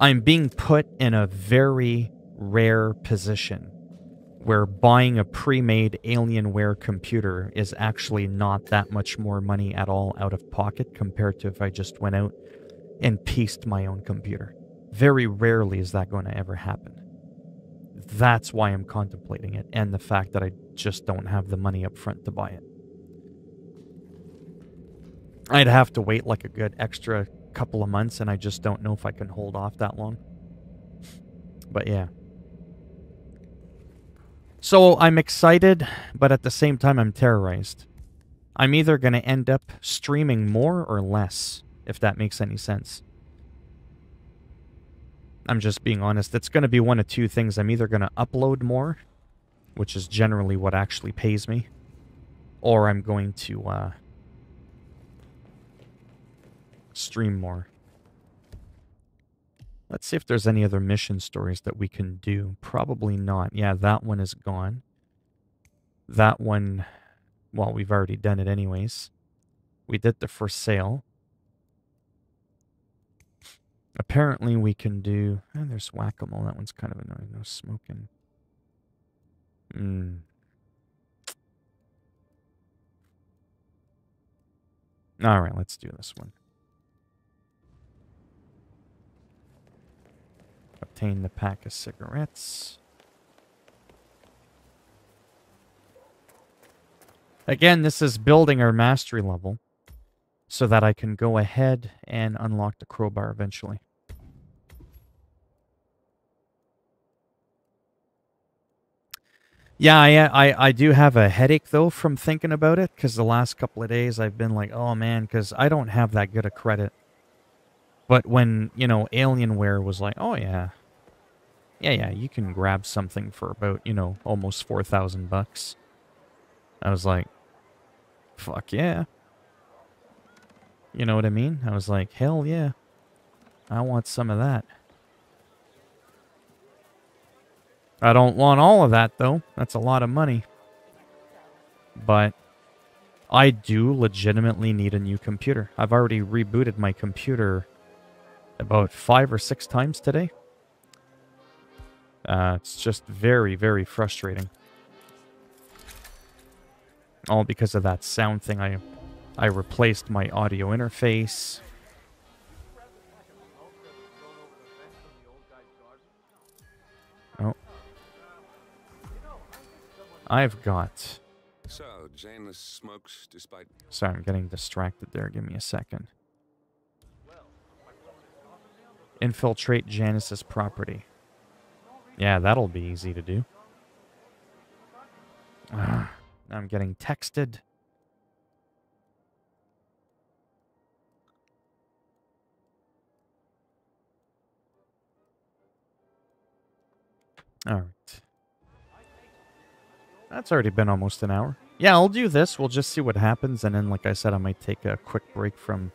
I'm being put in a very rare position where buying a pre-made Alienware computer is actually not that much more money at all out of pocket compared to if I just went out and pieced my own computer. Very rarely is that going to ever happen. That's why I'm contemplating it, and the fact that I just don't have the money up front to buy it. I'd have to wait like a good extra couple of months, and I just don't know if I can hold off that long. But yeah. So I'm excited, but at the same time I'm terrorized. I'm either going to end up streaming more or less, if that makes any sense. I'm just being honest. It's going to be one of two things. I'm either going to upload more, which is generally what actually pays me, or I'm going to stream more. Let's see if there's any other mission stories that we can do. Probably not. Yeah, that one is gone. That one, well, we've already done it anyways. We did the for sale. Apparently we can do... there's whack-a-mole. That one's kind of annoying. No smoking. Alright, let's do this one. Obtain the pack of cigarettes. Again, this is building our mastery level. so that I can go ahead and unlock the crowbar eventually. Yeah, I do have a headache, though, from thinking about it, because the last couple of days I've been like, oh, man, because I don't have that good a credit. But when, you know, Alienware was like, oh, yeah, you can grab something for about, you know, almost $4,000. I was like, fuck yeah. You know what I mean? I was like, hell yeah. I want some of that. I don't want all of that, though. That's a lot of money. But I do legitimately need a new computer. I've already rebooted my computer about 5 or 6 times today. It's just very, very frustrating. All because of that sound thing. I replaced my audio interface. Oh. I've got... So, Janus smokes despite... Sorry, I'm getting distracted there. Give me a second. Infiltrate Janus's property. Yeah, that'll be easy to do. I'm getting texted. Alright. That's already been almost an hour. Yeah, I'll do this. We'll just see what happens. And then, like I said, I might take a quick break from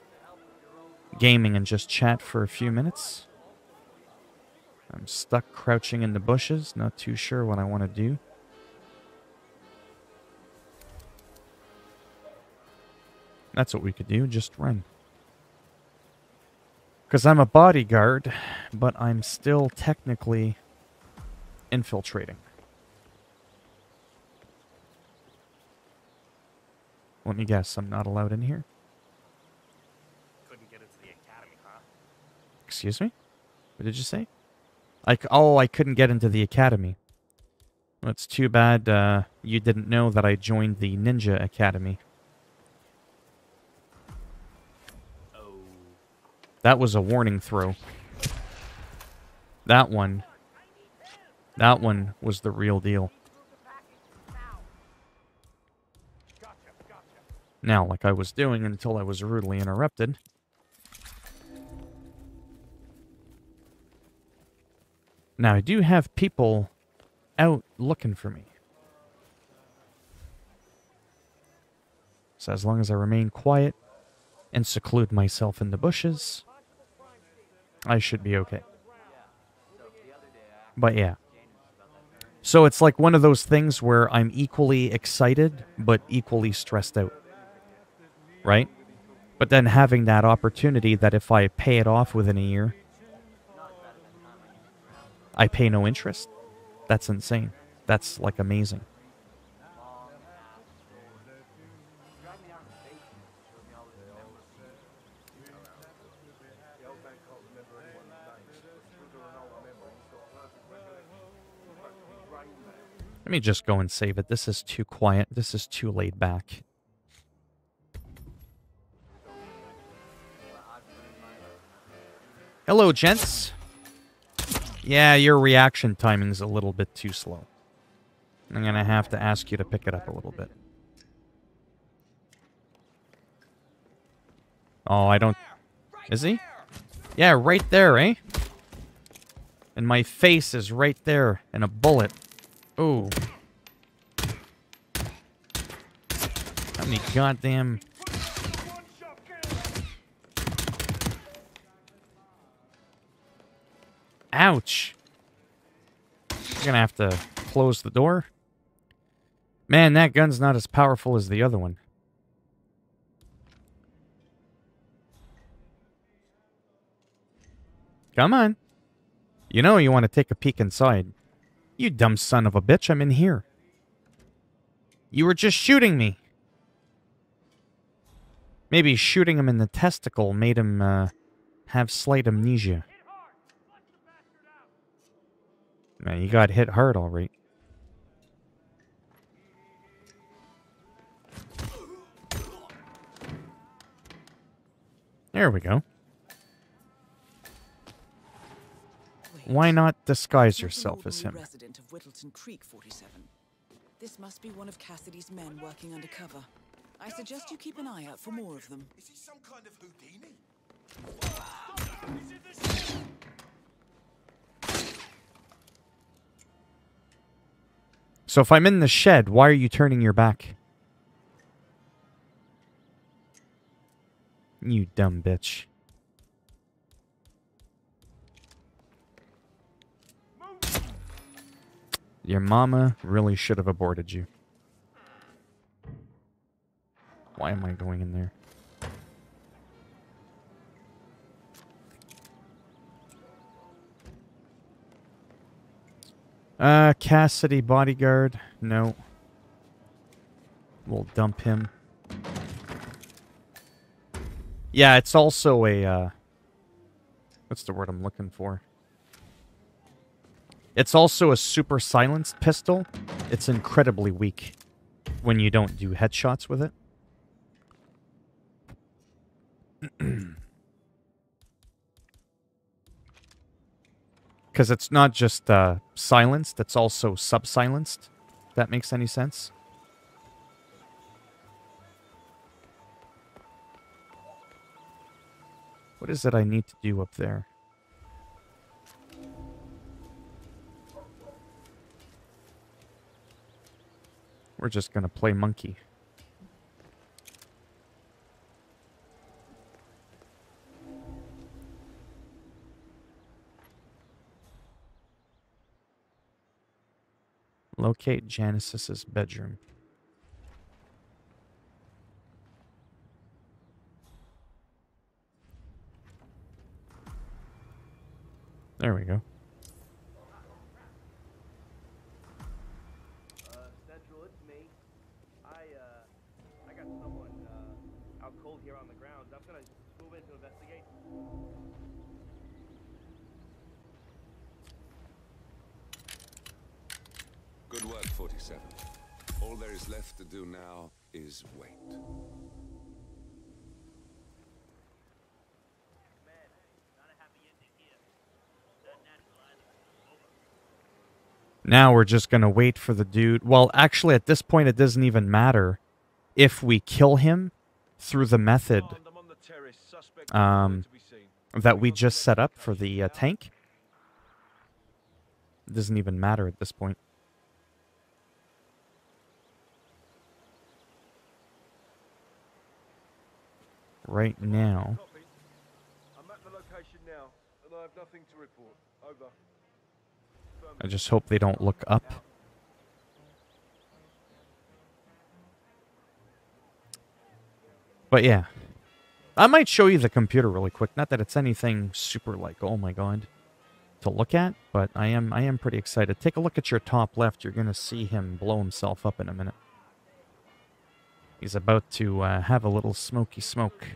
gaming and just chat for a few minutes. I'm stuck crouching in the bushes. Not too sure what I want to do. That's what we could do. Just run. Because I'm a bodyguard, but I'm still technically infiltrating. Let me guess, I'm not allowed in here? Couldn't get into the academy, huh? Excuse me? What did you say? I couldn't get into the academy. Well, it's too bad you didn't know that I joined the Ninja Academy. Oh. That was a warning throw. That one was the real deal. Now, like I was doing until I was rudely interrupted. Now, I do have people out looking for me. So as long as I remain quiet and seclude myself in the bushes, I should be okay. But yeah. So it's like one of those things where I'm equally excited, but equally stressed out. Right? But then having that opportunity that if I pay it off within a year, I pay no interest. That's insane. That's like amazing. Let me just go and save it. This is too quiet. This is too laid back. Hello, gents. Yeah, your reaction timing's a little bit too slow. I'm going to have to ask you to pick it up a little bit. Oh, I don't... Is he? Yeah, right there, eh? And my face is right there in a bullet. Ooh. How many goddamn... Ouch. You're gonna have to close the door. Man, that gun's not as powerful as the other one. Come on. You know you want to take a peek inside. You dumb son of a bitch, I'm in here. You were just shooting me. Maybe shooting him in the testicle made him have slight amnesia. Man, you got hit hard, all right. There we go. Wait, Why not disguise it's not an yourself as ordinary him? resident of Whittleton Creek 47. This must be one of Cassidy's men working undercover. I suggest you keep an eye out for more of them. Is he some kind of Houdini? So if I'm in the shed, why are you turning your back? You dumb bitch. Your mama really should have aborted you. Why am I going in there? Cassidy bodyguard. No. We'll dump him. Yeah, it's also a, what's the word I'm looking for? It's also a super silenced pistol. It's incredibly weak when you don't do headshots with it. Because it's not just silenced, it's also sub-silenced. If that makes any sense. What is it I need to do up there? We're just gonna play monkey. Locate Janice's bedroom. There we go. Central, it's me. I got someone out cold here on the grounds. I'm gonna move in to investigate. Good work, 47. All there is left to do now is wait. Now we're just gonna wait for the dude. Well, actually, at this point, it doesn't even matter if we kill him through the method that we just set up for the tank. It doesn't even matter at this point. Right now. I'm at the location now, and I have nothing to report. Over. I just hope they don't look up. But yeah. I might show you the computer really quick. Not that it's anything super like, oh my god, to look at, but I am pretty excited. Take a look at your top left. You're going to see him blow himself up in a minute. He's about to have a little smoky smoke.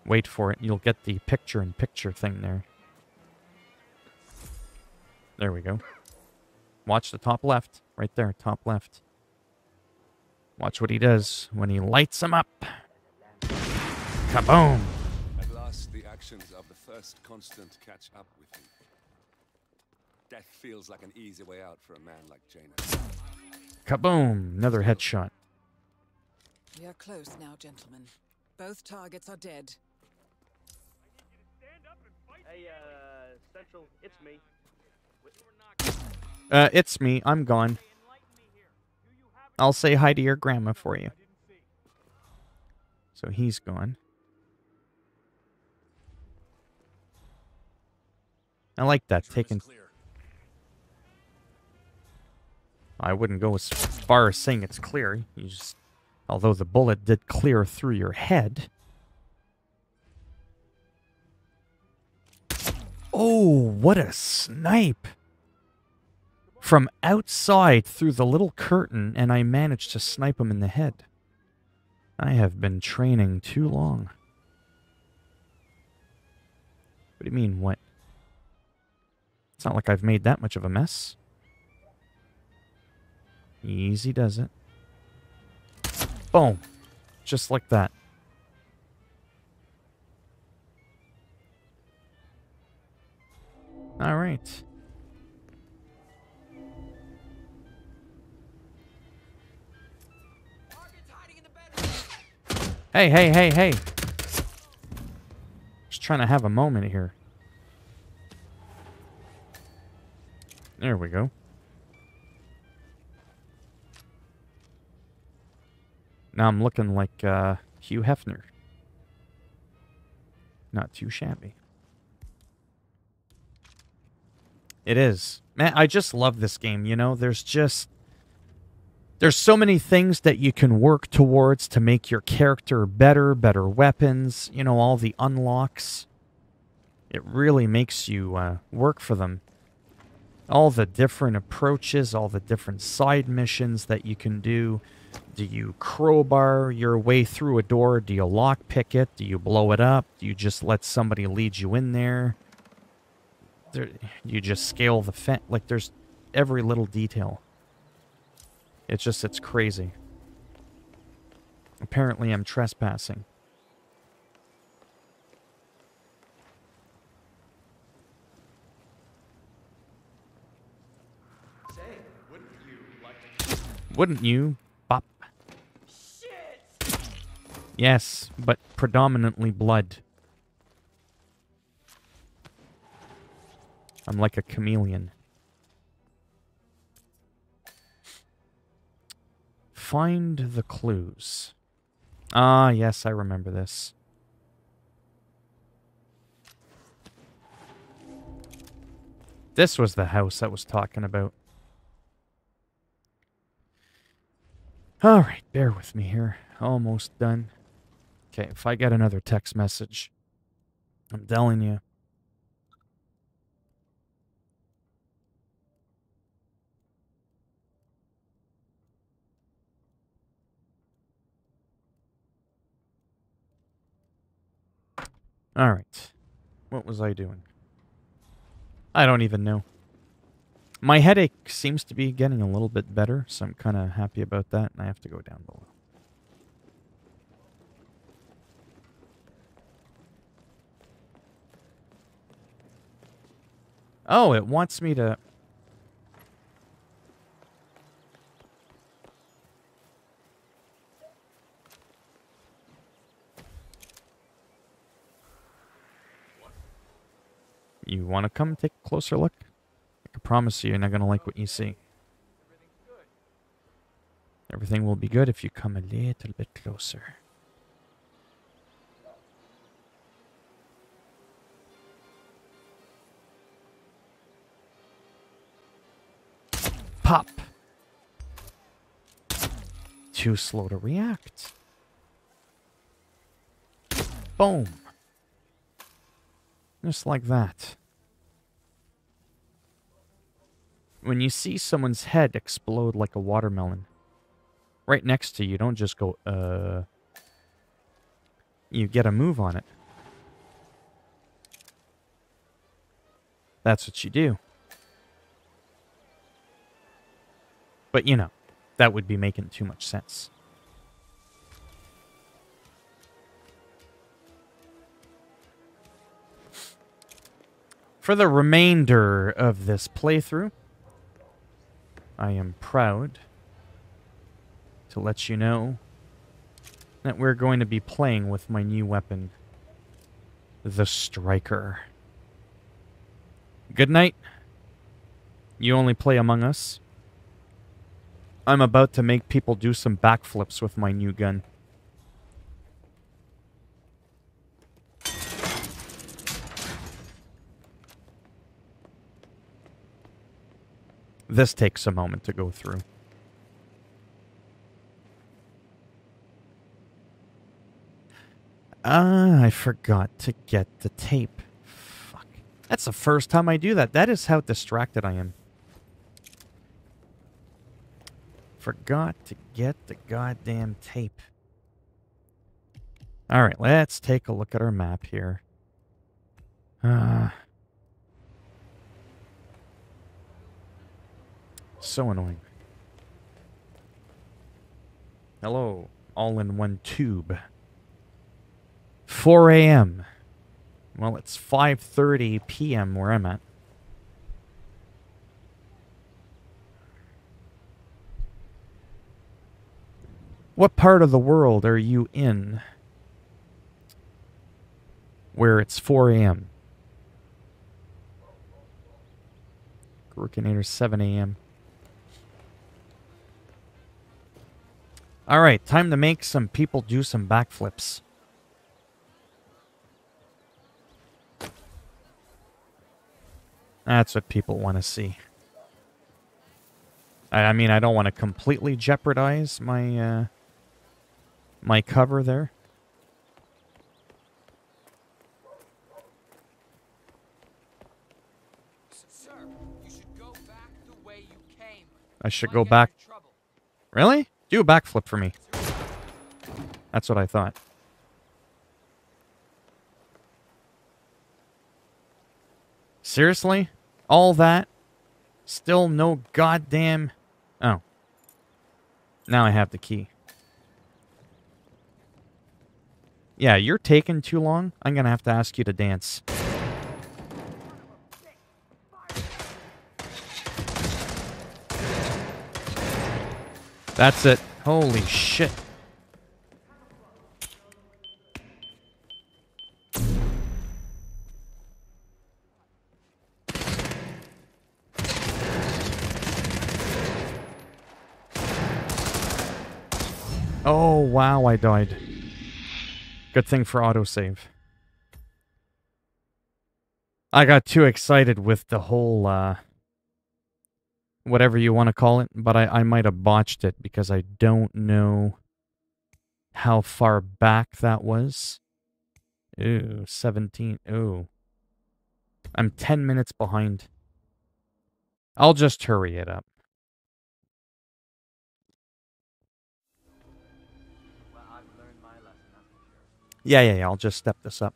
Wait for it. You'll get the picture-in-picture thing there. There we go. Watch the top left. Right there, top left. Watch what he does when he lights him up. Kaboom! At last, the actions of the first constant catch up with you. Death feels like an easy way out for a man like Janus. Kaboom! Another headshot. We are close now, gentlemen. Both targets are dead. Hey, Central, it's me. It's me. I'm gone. I'll say hi to your grandma for you. So he's gone. I like that. Taking. I wouldn't go as far as saying it's clear. You just, although the bullet did clear through your head. Oh, what a snipe! From outside through the little curtain, and I managed to snipe him in the head. I have been training too long. What do you mean, what? It's not like I've made that much of a mess. Easy does it. Boom. Just like that. right. Hey, hey, hey, hey. Just trying to have a moment here. There we go. Now I'm looking like Hugh Hefner. Not too shabby. It is. Man, I just love this game, you know? There's so many things that you can work towards to make your character better weapons, you know, all the unlocks. It really makes you work for them. All the different approaches, all the different side missions that you can do. Do you crowbar your way through a door? Do you lockpick it? Do you blow it up? Do you just let somebody lead you in there? You just scale the fence. Like, there's every little detail. It's crazy. Apparently I'm trespassing. Say, wouldn't you like to... Wouldn't you? Bop. Shit! Yes, but predominantly blood. I'm like a chameleon. Find the clues. Ah, yes, I remember this. This was the house I was talking about. Alright, bear with me here. Almost done. Okay, if I get another text message, I'm telling you. Alright. What was I doing? I don't even know. My headache seems to be getting a little bit better, so I'm kind of happy about that, and I have to go down below. Oh, it wants me to... You want to come take a closer look? I can promise you you're not going to like what you see. Everything will be good if you come a little bit closer. Pop! Too slow to react. Boom! Just like that. When you see someone's head explode like a watermelon, right next to you, don't just go, You get a move on it. That's what you do. But, you know, that would be making too much sense. For the remainder of this playthrough, I am proud to let you know that we're going to be playing with my new weapon, the Striker. Good night. You only play Among Us. I'm about to make people do some backflips with my new gun. This takes a moment to go through. Ah, I forgot to get the tape. Fuck. That's the first time I do that. That is how distracted I am. Forgot to get the goddamn tape. Alright, let's take a look at our map here. So annoying. Hello, all in one tube. 4 a.m. Well, it's 5:30 p.m. where I'm at. What part of the world are you in where it's 4 a.m.? Workinator 7 a.m. Alright, time to make some people do some backflips. That's what people want to see. I mean, I don't want to completely jeopardize my my cover there. Sir, you should go back the way you came. I should go back. Really? Do a backflip for me. That's what I thought. Seriously? All that? Still no goddamn... Oh. Now I have the key. Yeah, you're taking too long. I'm gonna have to ask you to dance. That's it. Holy shit. Oh, wow, I died. Good thing for autosave. I got too excited with the whole, whatever you want to call it, but I might have botched it because I don't know how far back that was. Ooh, 17. Ooh. I'm 10 minutes behind. I'll just hurry it up. Well, I've learned my lesson, that's for sure. Yeah, I'll just step this up.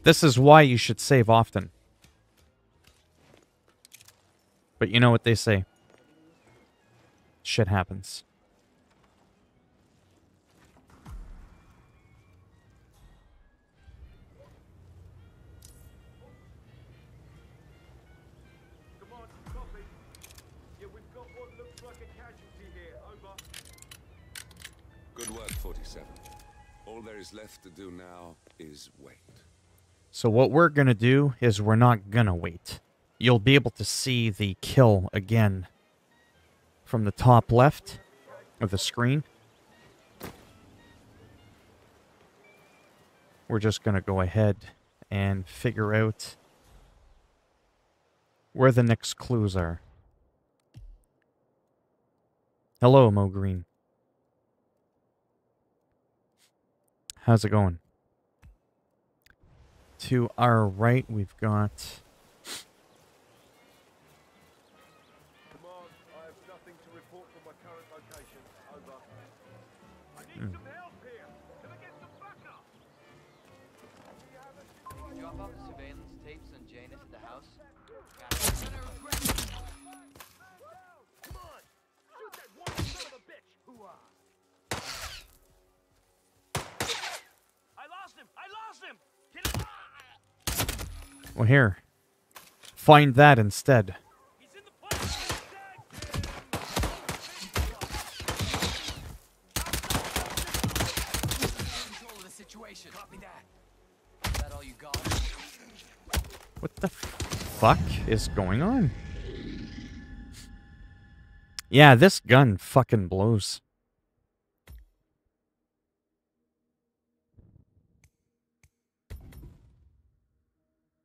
This is why you should save often. But you know what they say. Shit happens. Come on, copy. Yeah, we've got what looks like a casualty here. Over. Good work, 47. All there is left to do now is wait. So what we're gonna do is we're not gonna wait. You'll be able to see the kill again from the top left of the screen. We're just gonna go ahead and figure out where the next clues are. Hello, Mo Green. How's it going? To our right, we've got... Command, I have nothing to report from my current location. Over. I need some help here. Can I get some backup? Drop off the surveillance tapes on Janus at the house. Come on! Shoot that one son of a bitch! Hoo-ah! I lost him! I lost him! Get him! Well, here. Find that instead. He's in the place! Control of the situation. Copy that. Is that all you got? What the fuck is going on? Yeah, this gun fucking blows.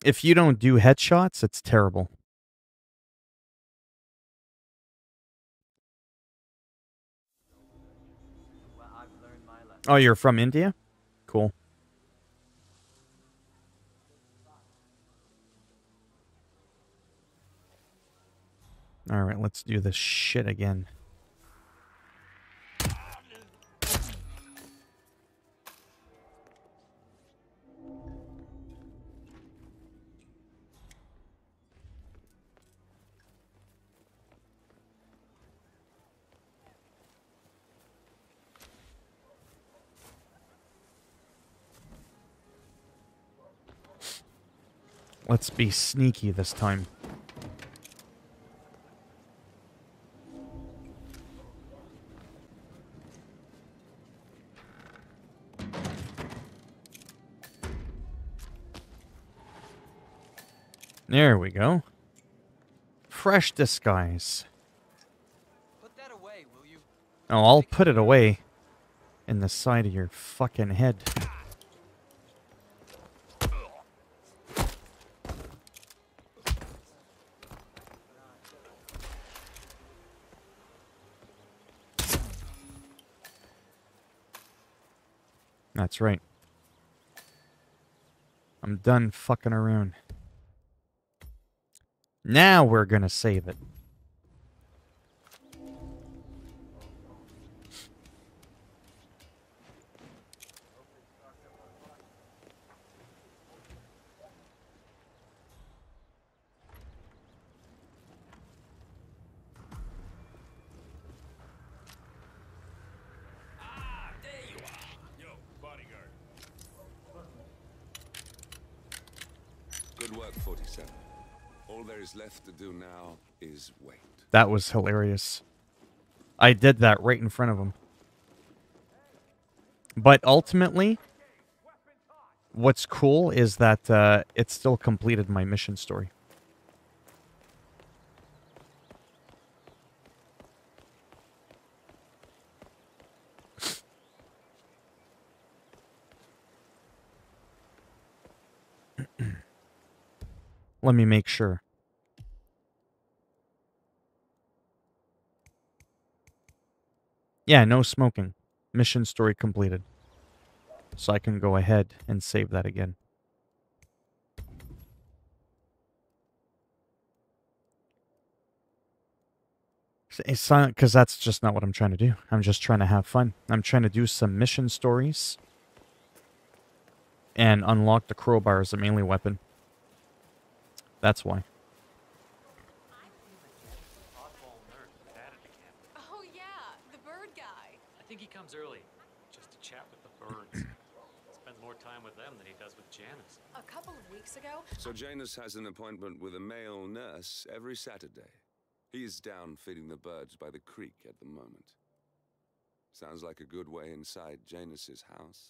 If you don't do headshots, it's terrible. Well, I've learned my lesson. Oh, you're from India? Cool. Alright, let's do this shit again. Let's be sneaky this time. There we go. Fresh disguise. Put that away, will you? Oh, I'll put it away in the side of your fucking head. That's right. I'm done fucking around. Now we're gonna save it. Good work, 47. All there is left to do now is wait. That was hilarious. I did that right in front of him. But ultimately, what's cool is that it still completed my mission story. Let me make sure. Yeah, no smoking. Mission story completed. So I can go ahead and save that again. It's silent because that's just not what I'm trying to do. I'm just trying to have fun. I'm trying to do some mission stories and unlock the crowbar as a melee weapon. That's why. Oh yeah, the bird guy. I think he comes early, just to chat with the birds. Spends more time with them than he does with Janice. A couple of weeks ago. So Janus has an appointment with a male nurse every Saturday. He's down feeding the birds by the creek at the moment. Sounds like a good way inside Janus's house.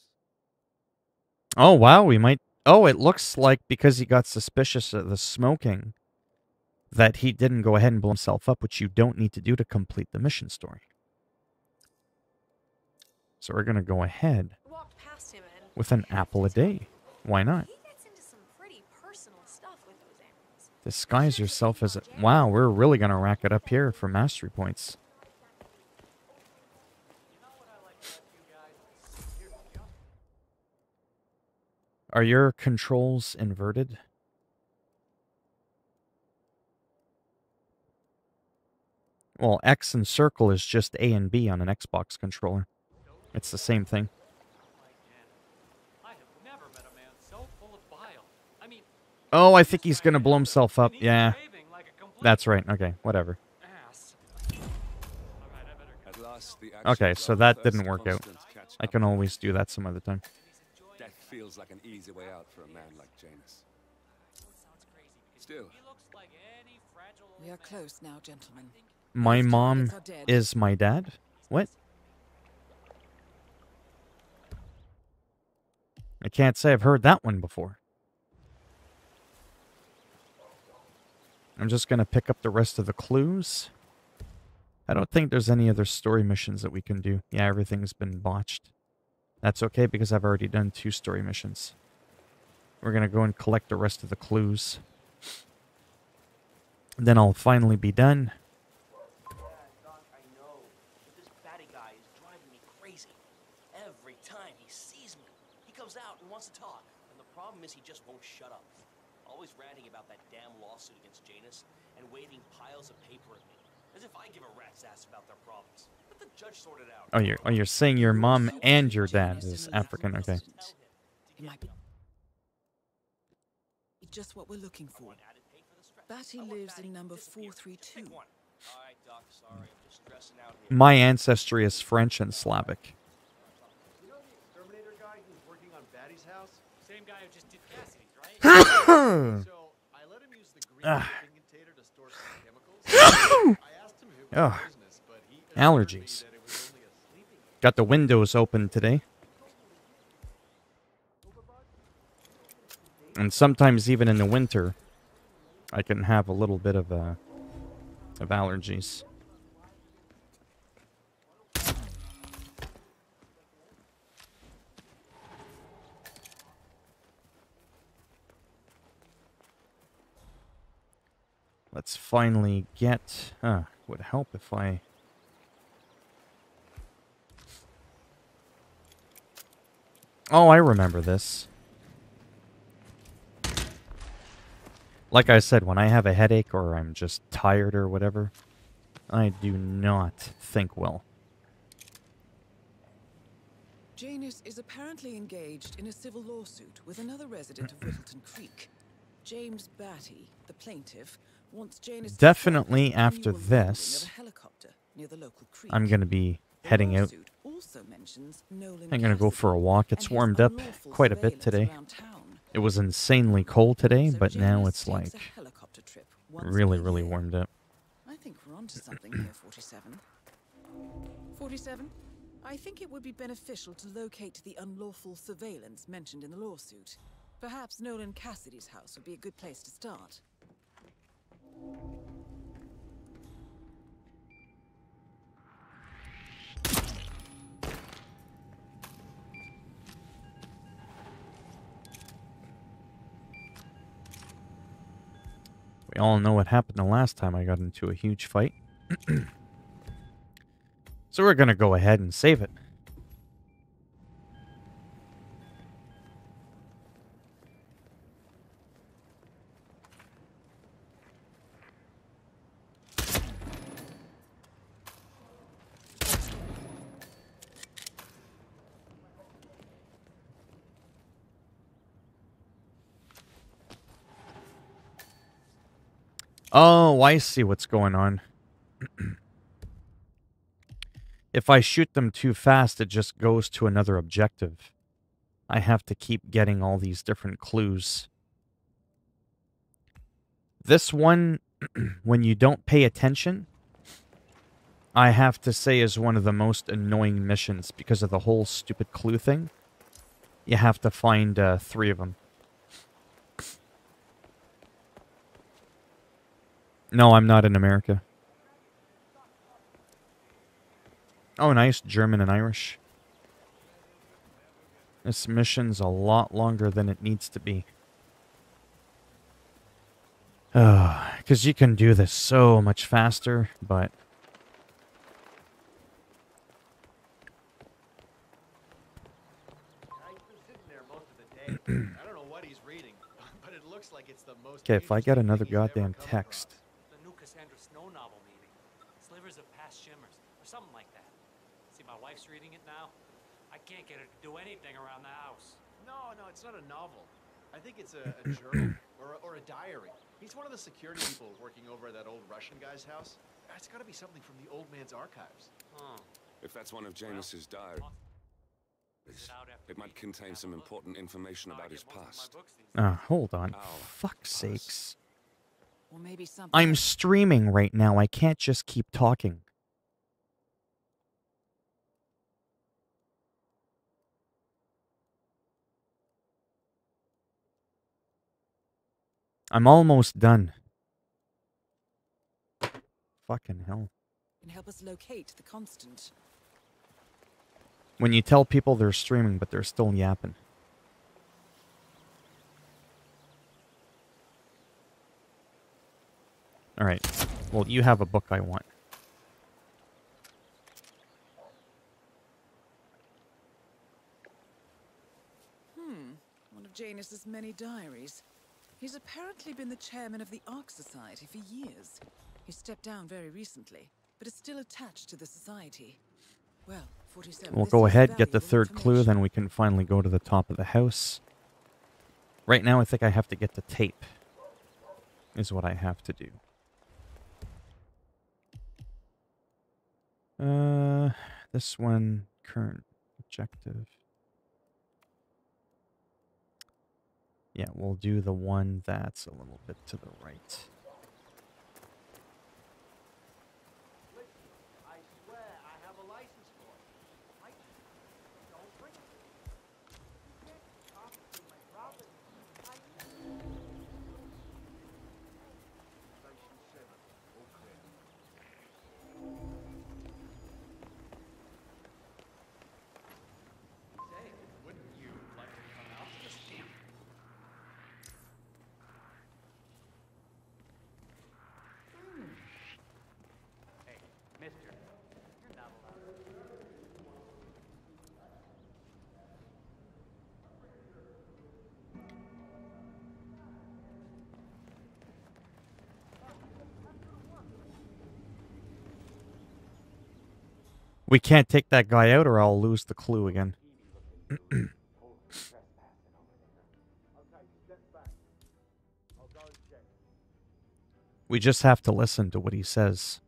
Oh, wow, we might... Oh, it looks like because he got suspicious of the smoking, that he didn't go ahead and blow himself up, which you don't need to do to complete the mission story. So we're going to go ahead with an apple a day. Why not? Disguise yourself as a... Wow, we're really going to rack it up here for mastery points. Are your controls inverted? Well, X and circle is just A and B on an Xbox controller. It's the same thing. Oh, I think he's gonna blow himself up. Yeah. That's right. Okay, whatever. Okay, so that didn't work out. I can always do that some other time. Death feels like an easy way out for a man like Janus. Still. We are close now, gentlemen. My mom is my dad? What? I can't say I've heard that one before. I'm just going to pick up the rest of the clues. I don't think there's any other story missions that we can do. Yeah, everything's been botched. That's okay because I've already done 2 story missions. We're going to go and collect the rest of the clues. Then I'll finally be done. I know, but this batty guy is driving me crazy. Every time he sees me, he comes out and wants to talk. And the problem is he just won't shut up. Always ranting about that damn lawsuit against Janus and waving piles of paper at me. As if I give a rat's ass about their problems. Let the judge sort it out. Oh, you're saying your mom and your dad is African, okay. It might be just what we're looking for. Batty lives in number 432. My ancestry is French and Slavic. You know the Philminator guy who's working on Batty's house? Same guy who just did Cassidy's, right? So Ah. Philminator to store some chemicals? I asked him if it was Ugh. poisonous, but he assured me Allergies. that it was only a sleeping. Got the windows open today. And sometimes even in the winter, I can have a little bit of allergies. Let's finally get... would help if I... Oh, I remember this. Like I said, when I have a headache or I'm just tired or whatever, I do not think well. Janus is apparently engaged in a civil lawsuit with another resident of Whittleton Creek. James Batty, the plaintiff, wants Janus to Definitely stop the after annual this, landing of a helicopter near the local creek. I'm going to be The heading out. lawsuit also mentions Nolan I'm going to go for a walk. It's and his warmed up unlawful quite a bit surveillance today. around town. It was insanely cold today, So but now Janus it's takes like a helicopter trip once really, per really year. warmed up. I think we're onto something here, 47. 47? I think it would be beneficial to locate the unlawful surveillance mentioned in the lawsuit. Perhaps Nolan Cassidy's house would be a good place to start. We all know what happened the last time I got into a huge fight. So we're going to go ahead and save it. Oh, I see what's going on. If I shoot them too fast, it just goes to another objective. I have to keep getting all these different clues. This one, when you don't pay attention, I have to say is one of the most annoying missions because of the whole stupid clue thing. You have to find 3 of them. No, I'm not in America. Oh, nice. German and Irish. This mission's a lot longer than it needs to be. Because you can do this so much faster, but... He's been sitting there most of the day. I don't know what he's reading, but it looks like it's the most. Okay, if I get interesting another thing he's ever goddamn come text... across. The new Cassandra Snow novel, maybe. Slivers of Past Shimmers, or something like that. See, my wife's reading it now. I can't get her to do anything around the house. No, it's not a novel. I think it's a journal or a diary. He's one of the security people working over at that old Russian guy's house. It's got to be something from the old man's archives. Huh. If that's one of Janus's diaries, it might contain some important information about his past. hold on. Our Fuck's past. sakes. Or maybe something. I'm streaming right now. I can't just keep talking. I'm almost done. Fucking hell. Can help us locate the constant. When you tell people they're streaming, but they're still yapping. Alright. Well, you have a book I want. One of Janus's many diaries. He's apparently been the chairman of the Ark Society for years. He stepped down very recently, but is still attached to the society. Well, 47. We'll this go is ahead, get the valuable 3rd clue, then information. we can finally go to the top of the house. Right now, I think I have to get the tape. Is what I have to do. This one, current objective. Yeah, we'll do the one that's a little bit to the right. We can't take that guy out or I'll lose the clue again. We just have to listen to what he says.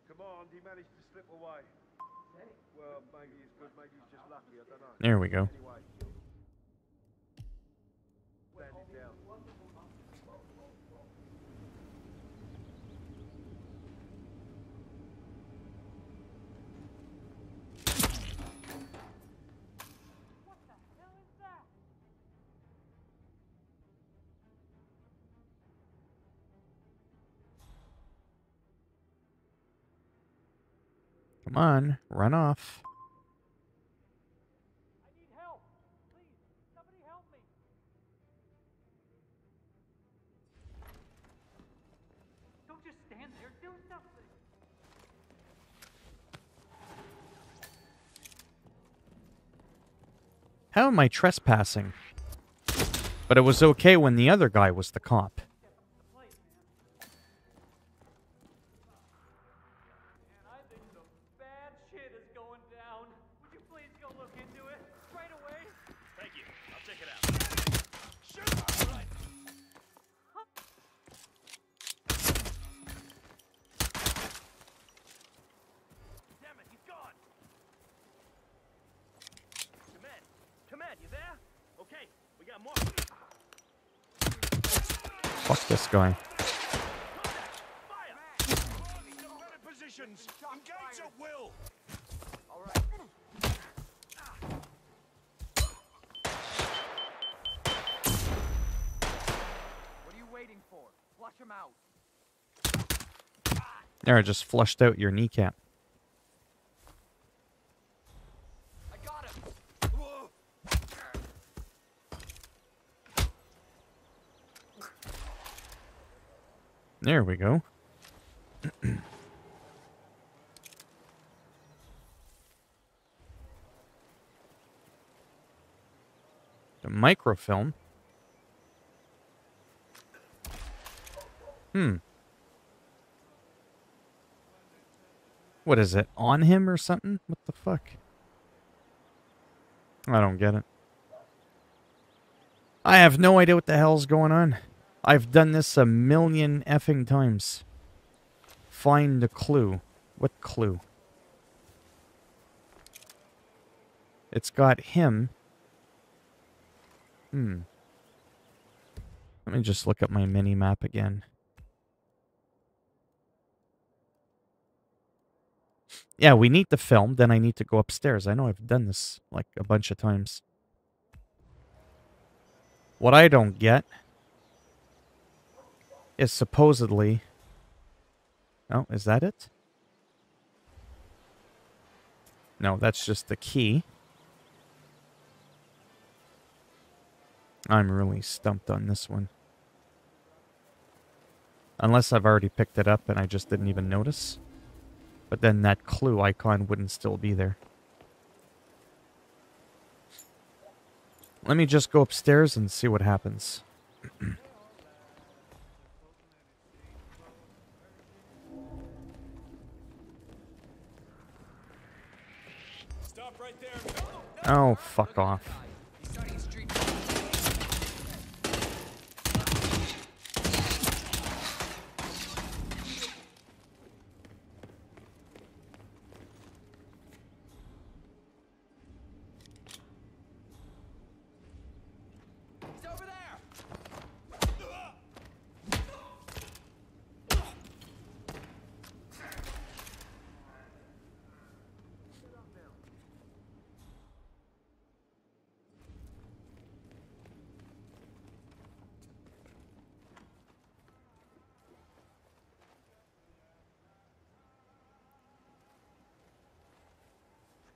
Come on, he managed to slip away. Well, maybe he's good, maybe he's just lucky, I don't know. There we go. Anyway. Standing down. Come on, run off. I need help. Please, somebody help me. Don't just stand there. Do something. How am I trespassing? But it was okay when the other guy was the cop. I think some bad shit is going down. Would you please go look into it right away? Thank you. I'll check it out. Sure. All right. Damn it, he's gone. Command, you there? Okay, we got more. Fuck this guy. Positions. Engage at will. All right. What are you waiting for? Flush him out. There, I just flushed out your kneecap. I got him. There we go. The microfilm. What is it? On him or something? What the fuck? I don't get it. I have no idea what the hell's going on. I've done this a million effing times. Find the clue. What clue? It's got him. Let me just look at my mini-map again. Yeah, we need the film, then I need to go upstairs. I know I've done this, like, a bunch of times. What I don't get is supposedly... Oh, is that it? No, that's just the key. I'm really stumped on this one. Unless I've already picked it up and I just didn't even notice. But then that clue icon wouldn't still be there. Let me just go upstairs and see what happens. Stop right there. Oh, fuck off.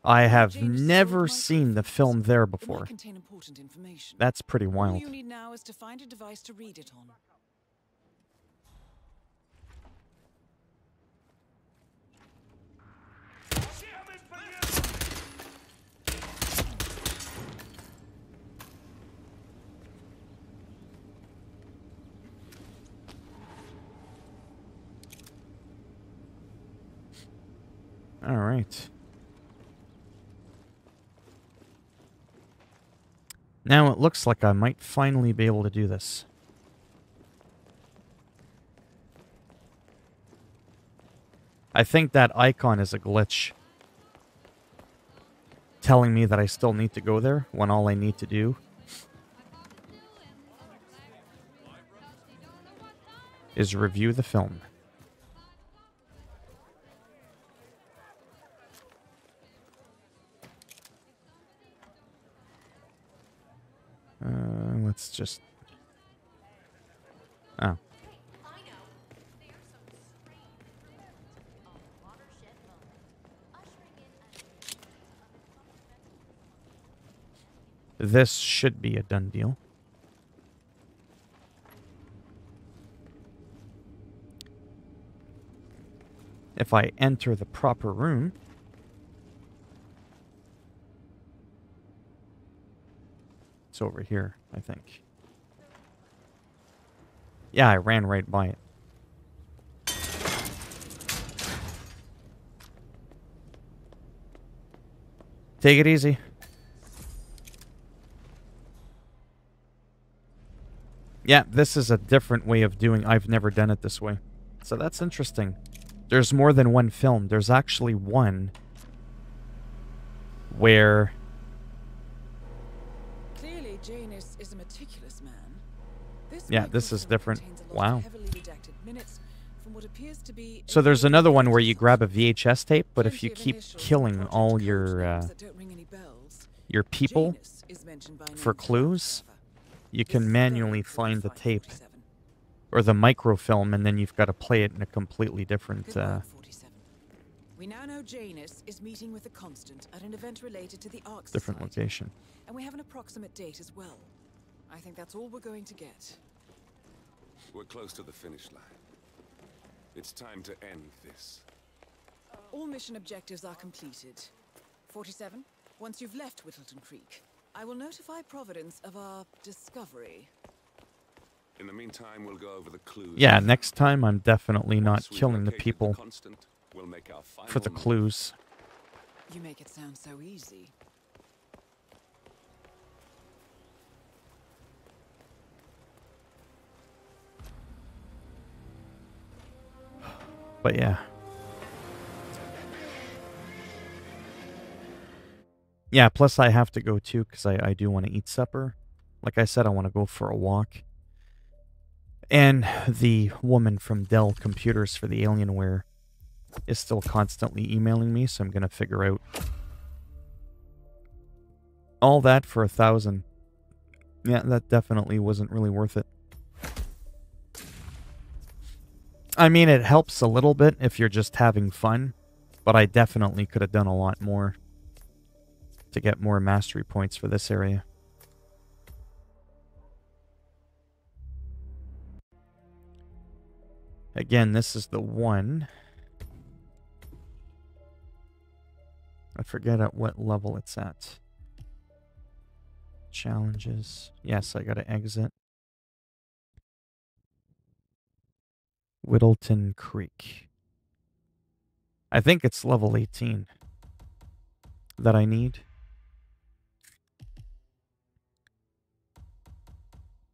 I have never seen the film there before. Contain important information. That's pretty All wild. you need now is to find a device to read it on. All right. Now it looks like I might finally be able to do this. I think that icon is a glitch, telling me that I still need to go there when all I need to do is review the film. Let's just... Oh. This should be a done deal. If I enter the proper room... It's over here, I think. Yeah, I ran right by it. Take it easy. Yeah, this is a different way of doing... I've never done it this way. So that's interesting. There's more than one film. There's actually one where... Clearly, Janus is a meticulous man. This is different. Wow. From what appears to be So there's another one where you grab a VHS tape, but if you keep killing all your people for clues, you can manually find the tape or the microfilm, and then you've got to play it in a completely different We now know Janus is meeting with the Constant at an event related to the Ark different Society, location. and we have an approximate date as well. I think that's all we're going to get. We're close to the finish line. It's time to end this. All mission objectives are completed. 47, once you've left Whittleton Creek, I will notify Providence of our discovery. In the meantime, we'll go over the clues. Yeah, next time I'm definitely not Once we've killing the located people Constant, we'll make our for the final clues. You make it sound so easy. But yeah. Yeah, plus I have to go too, because I do want to eat supper. Like I said, I want to go for a walk. And the woman from Dell Computers for the Alienware is still constantly emailing me, so I'm going to figure out all that for 1,000. Yeah, that definitely wasn't really worth it. I mean, it helps a little bit if you're just having fun, but I definitely could have done a lot more to get more mastery points for this area. Again, this is the one. I forget at what level it's at. Challenges. Yes, I gotta exit. Whittleton Creek. I think it's level 18 that I need.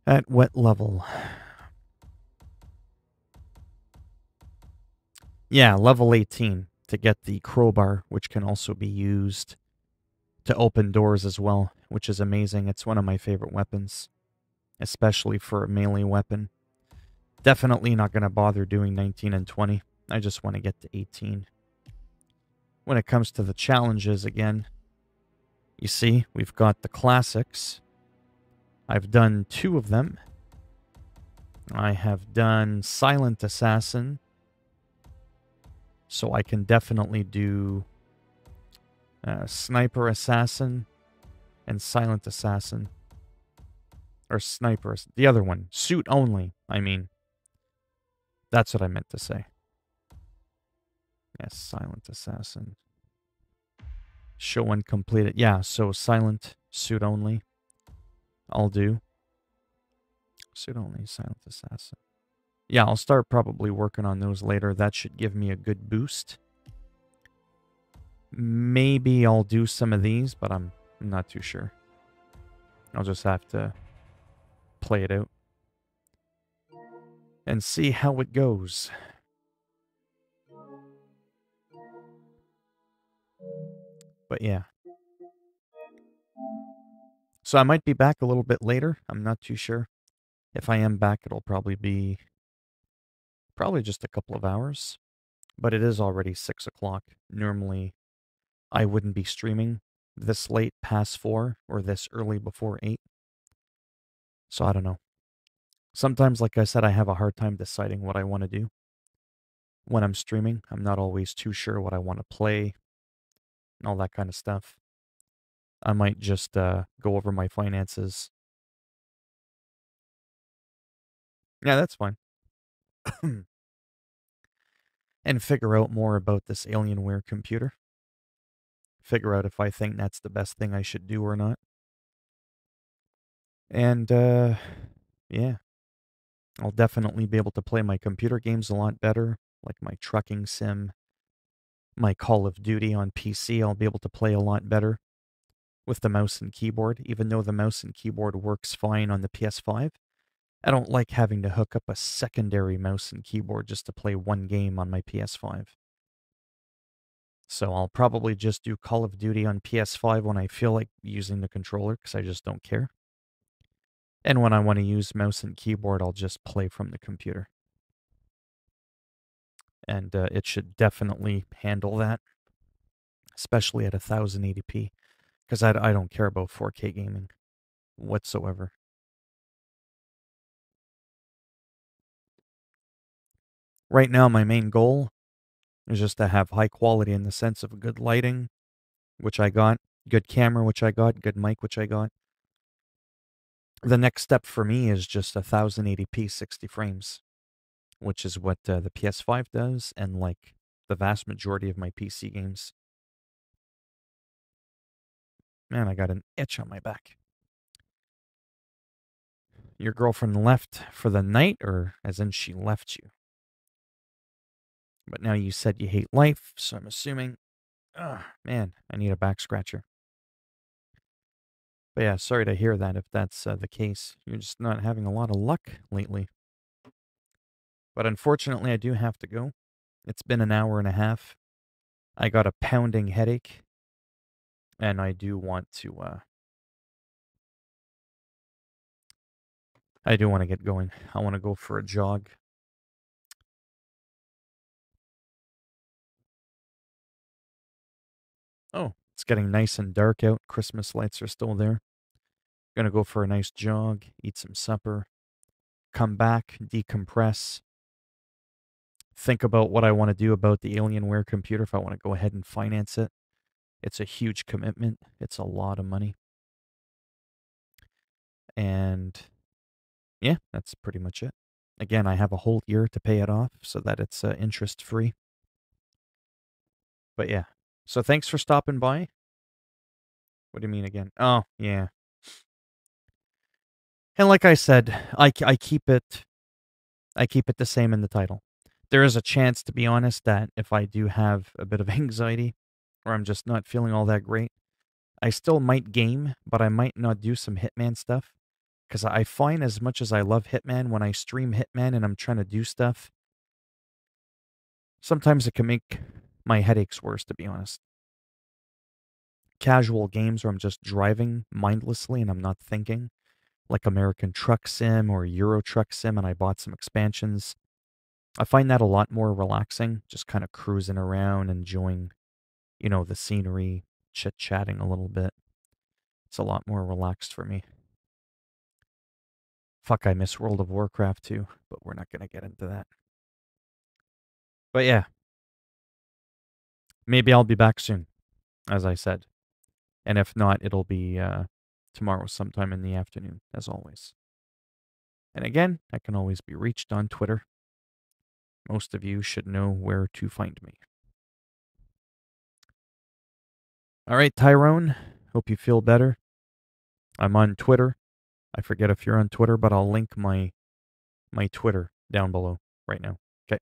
At what level? Yeah, level 18 to get the crowbar, which can also be used to open doors as well, which is amazing. It's one of my favorite weapons, especially for a melee weapon. Definitely not going to bother doing 19 and 20. I just want to get to 18. When it comes to the challenges, again, you see, we've got the classics. I've done 2 of them. I have done Silent Assassin. So I can definitely do Sniper Assassin and Silent Assassin. Or Sniper, the other one. Suit only, I mean. That's what I meant to say. Yes, Silent Assassin. Show when completed. Yeah, so Silent, Suit only. I'll do. Suit only, Silent Assassin. Yeah, I'll start probably working on those later. That should give me a good boost. Maybe I'll do some of these, but I'm not too sure. I'll just have to play it out and see how it goes. But yeah. So I might be back a little bit later. I'm not too sure. If I am back, it'll probably be just a couple of hours. But it is already 6 o'clock. Normally, I wouldn't be streaming this late past 4 or this early before 8. So I don't know. Sometimes, like I said, I have a hard time deciding what I want to do when I'm streaming. I'm not always too sure what I want to play and all that kind of stuff. I might just go over my finances. Yeah, that's fine. And figure out more about this Alienware computer. Figure out if I think that's the best thing I should do or not. And, yeah. I'll definitely be able to play my computer games a lot better, like my trucking sim, my Call of Duty on PC. I'll be able to play a lot better with the mouse and keyboard, even though the mouse and keyboard works fine on the PS5. I don't like having to hook up a secondary mouse and keyboard just to play one game on my PS5. So I'll probably just do Call of Duty on PS5 when I feel like using the controller, because I just don't care. And when I want to use mouse and keyboard, I'll just play from the computer. And it should definitely handle that, especially at 1080p, because I don't care about 4K gaming whatsoever. Right now, my main goal is just to have high quality in the sense of good lighting, which I got, good camera, which I got, good mic, which I got. The next step for me is just 1080p 60 frames, which is what the PS5 does, and like the vast majority of my PC games. Man, I got an itch on my back. Your girlfriend left for the night, or as in she left you? But now you said you hate life, so I'm assuming... man, I need a back scratcher. But yeah, sorry to hear that if that's the case. You're just not having a lot of luck lately. But unfortunately, I do have to go. It's been an hour and a half. I got a pounding headache. And I do want to... I do want to get going. I want to go for a jog. Oh, it's getting nice and dark out. Christmas lights are still there. Gonna go for a nice jog, eat some supper, come back, decompress, think about what I want to do about the Alienware computer, if I want to go ahead and finance it. It's a huge commitment. It's a lot of money. And yeah, that's pretty much it. Again, I have a whole year to pay it off so that it's interest-free. But yeah, so thanks for stopping by. What do you mean again? Oh, yeah. And like I said, I keep it the same in the title. There is a chance, to be honest, that if I do have a bit of anxiety or I'm just not feeling all that great, I still might game, but I might not do some Hitman stuff. Because I find as much as I love Hitman, when I stream Hitman and I'm trying to do stuff, sometimes it can make my headaches worse, to be honest. Casual games where I'm just driving mindlessly and I'm not thinking, like American Truck Sim or Euro Truck Sim, and I bought some expansions. I find that a lot more relaxing, just kind of cruising around, enjoying, the scenery, chit-chatting a little bit. It's a lot more relaxed for me. Fuck, I miss World of Warcraft too, but we're not going to get into that. But yeah, maybe I'll be back soon, as I said. And if not, it'll be tomorrow sometime in the afternoon, as always. And again, I can always be reached on Twitter. Most of you should know where to find me. All right, Tyrone, hope you feel better. I'm on Twitter. I forget if you're on Twitter, but I'll link my Twitter down below right now.